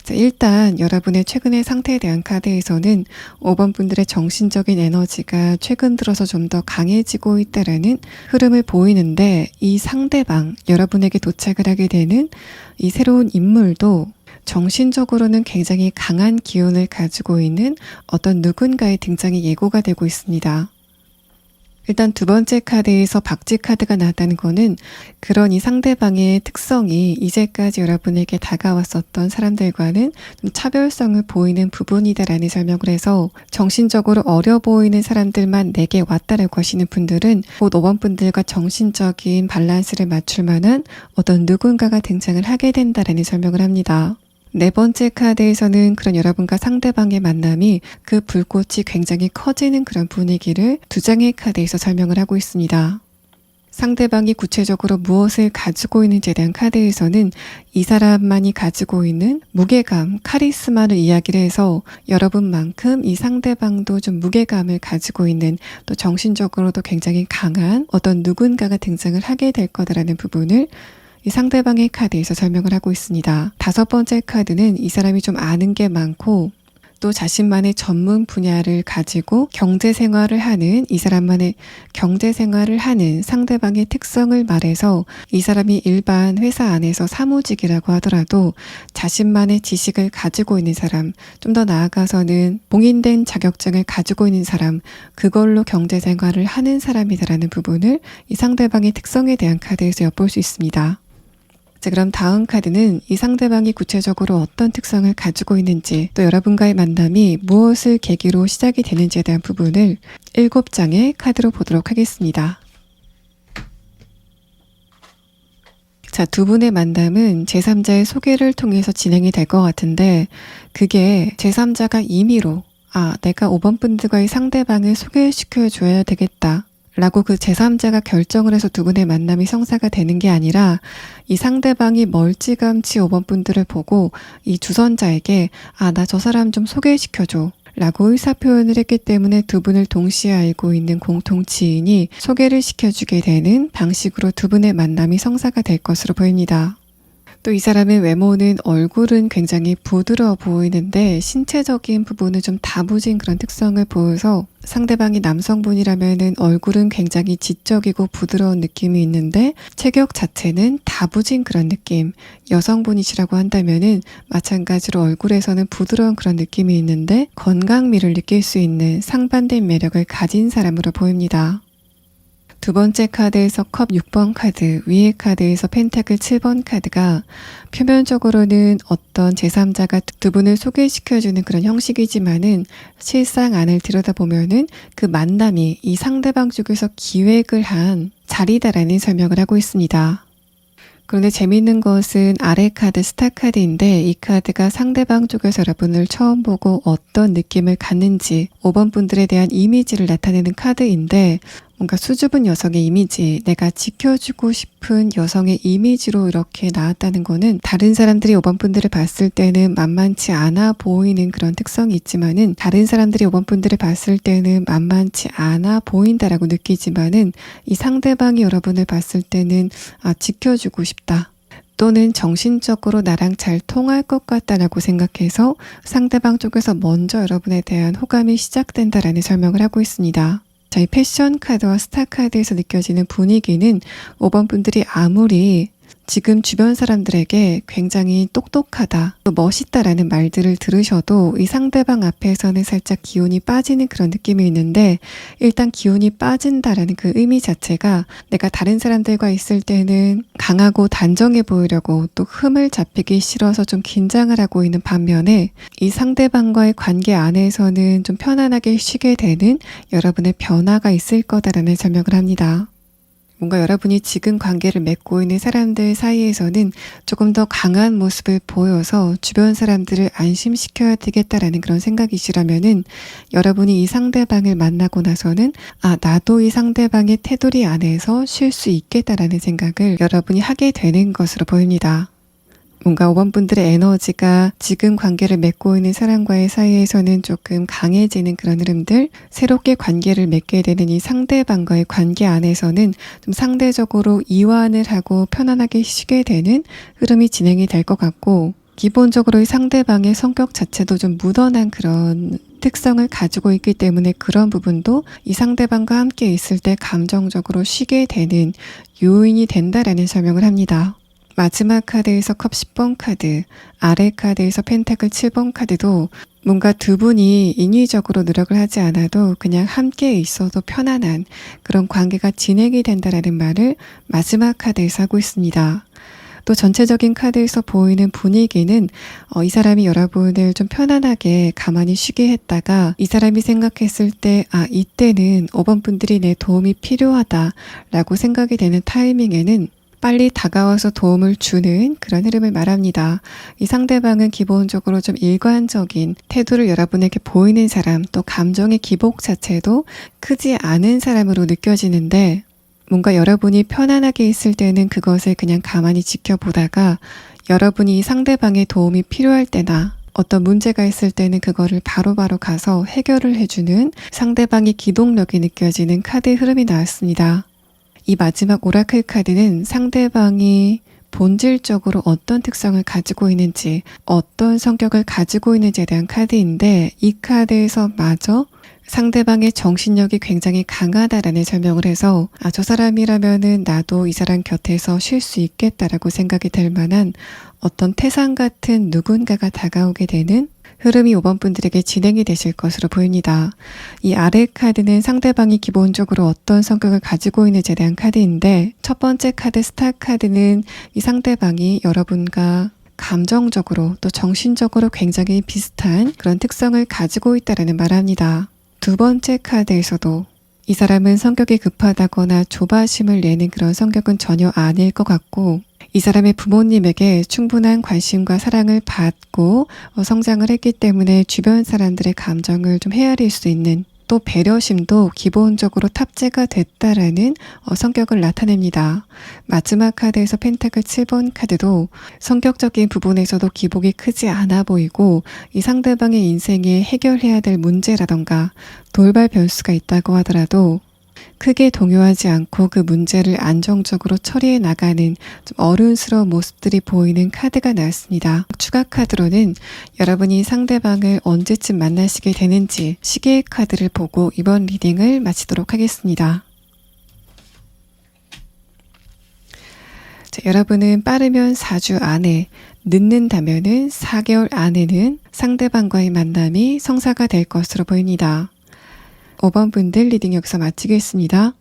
A: 자, 일단 여러분의 최근의 상태에 대한 카드에서는 5번 분들의 정신적인 에너지가 최근 들어서 좀 더 강해지고 있다라는 흐름을 보이는데 이 상대방, 여러분에게 도착을 하게 되는 이 새로운 인물도 정신적으로는 굉장히 강한 기운을 가지고 있는 어떤 누군가의 등장이 예고가 되고 있습니다. 일단 두 번째 카드에서 박쥐 카드가 나왔다는 거는 그런 이 상대방의 특성이 이제까지 여러분에게 다가왔었던 사람들과는 좀 차별성을 보이는 부분이다라는 설명을 해서 정신적으로 어려 보이는 사람들만 내게 왔다라고 하시는 분들은 곧 5번 분들과 정신적인 밸런스를 맞출 만한 어떤 누군가가 등장을 하게 된다라는 설명을 합니다. 네 번째 카드에서는 그런 여러분과 상대방의 만남이 그 불꽃이 굉장히 커지는 그런 분위기를 두 장의 카드에서 설명을 하고 있습니다. 상대방이 구체적으로 무엇을 가지고 있는지에 대한 카드에서는 이 사람만이 가지고 있는 무게감, 카리스마를 이야기를 해서 여러분만큼 이 상대방도 좀 무게감을 가지고 있는 또 정신적으로도 굉장히 강한 어떤 누군가가 등장을 하게 될 거다라는 부분을 이 상대방의 카드에서 설명을 하고 있습니다. 다섯 번째 카드는 이 사람이 좀 아는 게 많고 또 자신만의 전문 분야를 가지고 경제생활을 하는 이 사람만의 경제생활을 하는 상대방의 특성을 말해서 이 사람이 일반 회사 안에서 사무직이라고 하더라도 자신만의 지식을 가지고 있는 사람, 좀 더 나아가서는 봉인된 자격증을 가지고 있는 사람, 그걸로 경제생활을 하는 사람이다라는 부분을 이 상대방의 특성에 대한 카드에서 엿볼 수 있습니다. 자, 그럼 다음 카드는 이 상대방이 구체적으로 어떤 특성을 가지고 있는지 또 여러분과의 만남이 무엇을 계기로 시작이 되는지에 대한 부분을 7장의 카드로 보도록 하겠습니다. 자, 두 분의 만남은 제3자의 소개를 통해서 진행이 될 것 같은데 그게 제3자가 임의로 내가 5번 분들과의 상대방을 소개시켜줘야 되겠다 라고 그 제3자가 결정을 해서 두 분의 만남이 성사가 되는 게 아니라 이 상대방이 멀찌감치 5번 분들을 보고 이 주선자에게 나 저 사람 좀 소개시켜줘 라고 의사표현을 했기 때문에 두 분을 동시에 알고 있는 공통 지인이 소개를 시켜주게 되는 방식으로 두 분의 만남이 성사가 될 것으로 보입니다. 또 이 사람의 외모는 얼굴은 굉장히 부드러워 보이는데 신체적인 부분은 좀 다부진 그런 특성을 보여서 상대방이 남성분이라면은 얼굴은 굉장히 지적이고 부드러운 느낌이 있는데 체격 자체는 다부진 그런 느낌. 여성분이시라고 한다면은 마찬가지로 얼굴에서는 부드러운 그런 느낌이 있는데 건강미를 느낄 수 있는 상반된 매력을 가진 사람으로 보입니다. 두 번째 카드에서 컵 6번 카드, 위의 카드에서 펜타클 7번 카드가 표면적으로는 어떤 제3자가 두 분을 소개시켜주는 그런 형식이지만은 실상 안을 들여다보면은 그 만남이 이 상대방 쪽에서 기획을 한 자리다라는 설명을 하고 있습니다. 그런데 재미있는 것은 아래 카드 스타 카드인데 이 카드가 상대방 쪽에서 여러분을 처음 보고 어떤 느낌을 갖는지 5번 분들에 대한 이미지를 나타내는 카드인데 뭔가 수줍은 여성의 이미지, 내가 지켜주고 싶은 여성의 이미지로 이렇게 나왔다는 거는 다른 사람들이 5번 분들을 봤을 때는 만만치 않아 보이는 그런 특성이 있지만은 다른 사람들이 5번 분들을 봤을 때는 만만치 않아 보인다라고 느끼지만은 이 상대방이 여러분을 봤을 때는 지켜주고 싶다. 또는 정신적으로 나랑 잘 통할 것 같다라고 생각해서 상대방 쪽에서 먼저 여러분에 대한 호감이 시작된다라는 설명을 하고 있습니다. 저희 패션 카드와 스타 카드에서 느껴지는 분위기는 5번 분들이 아무리 지금 주변 사람들에게 굉장히 똑똑하다, 또 멋있다라는 말들을 들으셔도 이 상대방 앞에서는 살짝 기운이 빠지는 그런 느낌이 있는데 일단 기운이 빠진다라는 그 의미 자체가 내가 다른 사람들과 있을 때는 강하고 단정해 보이려고 또 흠을 잡히기 싫어서 좀 긴장을 하고 있는 반면에 이 상대방과의 관계 안에서는 좀 편안하게 쉬게 되는 여러분의 변화가 있을 거다라는 설명을 합니다. 뭔가 여러분이 지금 관계를 맺고 있는 사람들 사이에서는 조금 더 강한 모습을 보여서 주변 사람들을 안심시켜야 되겠다라는 그런 생각이시라면은 여러분이 이 상대방을 만나고 나서는 나도 이 상대방의 테두리 안에서 쉴 수 있겠다라는 생각을 여러분이 하게 되는 것으로 보입니다. 뭔가 5번 분들의 에너지가 지금 관계를 맺고 있는 사람과의 사이에서는 조금 강해지는 그런 흐름들, 새롭게 관계를 맺게 되는 이 상대방과의 관계 안에서는 좀 상대적으로 이완을 하고 편안하게 쉬게 되는 흐름이 진행이 될 것 같고, 기본적으로 이 상대방의 성격 자체도 좀 무던한 그런 특성을 가지고 있기 때문에 그런 부분도 이 상대방과 함께 있을 때 감정적으로 쉬게 되는 요인이 된다라는 설명을 합니다. 마지막 카드에서 컵 10번 카드, 아래 카드에서 펜타클 7번 카드도 뭔가 두 분이 인위적으로 노력을 하지 않아도 그냥 함께 있어도 편안한 그런 관계가 진행이 된다라는 말을 마지막 카드에서 하고 있습니다. 또 전체적인 카드에서 보이는 분위기는 이 사람이 여러분을 좀 편안하게 가만히 쉬게 했다가 이 사람이 생각했을 때 이때는 5번 분들이 내 도움이 필요하다라고 생각이 되는 타이밍에는 빨리 다가와서 도움을 주는 그런 흐름을 말합니다. 이 상대방은 기본적으로 좀 일관적인 태도를 여러분에게 보이는 사람, 또 감정의 기복 자체도 크지 않은 사람으로 느껴지는데 뭔가 여러분이 편안하게 있을 때는 그것을 그냥 가만히 지켜보다가 여러분이 이 상대방의 도움이 필요할 때나 어떤 문제가 있을 때는 그거를 바로바로 가서 해결을 해주는 상대방의 기동력이 느껴지는 카드 흐름이 나왔습니다. 이 마지막 오라클 카드는 상대방이 본질적으로 어떤 특성을 가지고 있는지, 어떤 성격을 가지고 있는지에 대한 카드인데 이 카드에서 마저 상대방의 정신력이 굉장히 강하다라는 설명을 해서 저 사람이라면은 나도 이 사람 곁에서 쉴 수 있겠다라고 생각이 될 만한 어떤 태산 같은 누군가가 다가오게 되는 흐름이 5번 분들에게 진행이 되실 것으로 보입니다. 이 아래 카드는 상대방이 기본적으로 어떤 성격을 가지고 있는지에 대한 카드인데 첫 번째 카드 스타 카드는 이 상대방이 여러분과 감정적으로 또 정신적으로 굉장히 비슷한 그런 특성을 가지고 있다라는 말합니다. 두 번째 카드에서도 이 사람은 성격이 급하다거나 조바심을 내는 그런 성격은 전혀 아닐 것 같고 이 사람의 부모님에게 충분한 관심과 사랑을 받고 성장을 했기 때문에 주변 사람들의 감정을 좀 헤아릴 수 있는 또 배려심도 기본적으로 탑재가 됐다라는 성격을 나타냅니다. 마지막 카드에서 펜타클 7번 카드도 성격적인 부분에서도 기복이 크지 않아 보이고 이 상대방의 인생에 해결해야 될 문제라던가 돌발 변수가 있다고 하더라도 크게 동요하지 않고 그 문제를 안정적으로 처리해 나가는 좀 어른스러운 모습들이 보이는 카드가 나왔습니다. 추가 카드로는 여러분이 상대방을 언제쯤 만나시게 되는지 시계의 카드를 보고 이번 리딩을 마치도록 하겠습니다. 자, 여러분은 빠르면 4주 안에, 늦는다면은 4개월 안에는 상대방과의 만남이 성사가 될 것으로 보입니다. 5번 분들 리딩 여기서 마치겠습니다.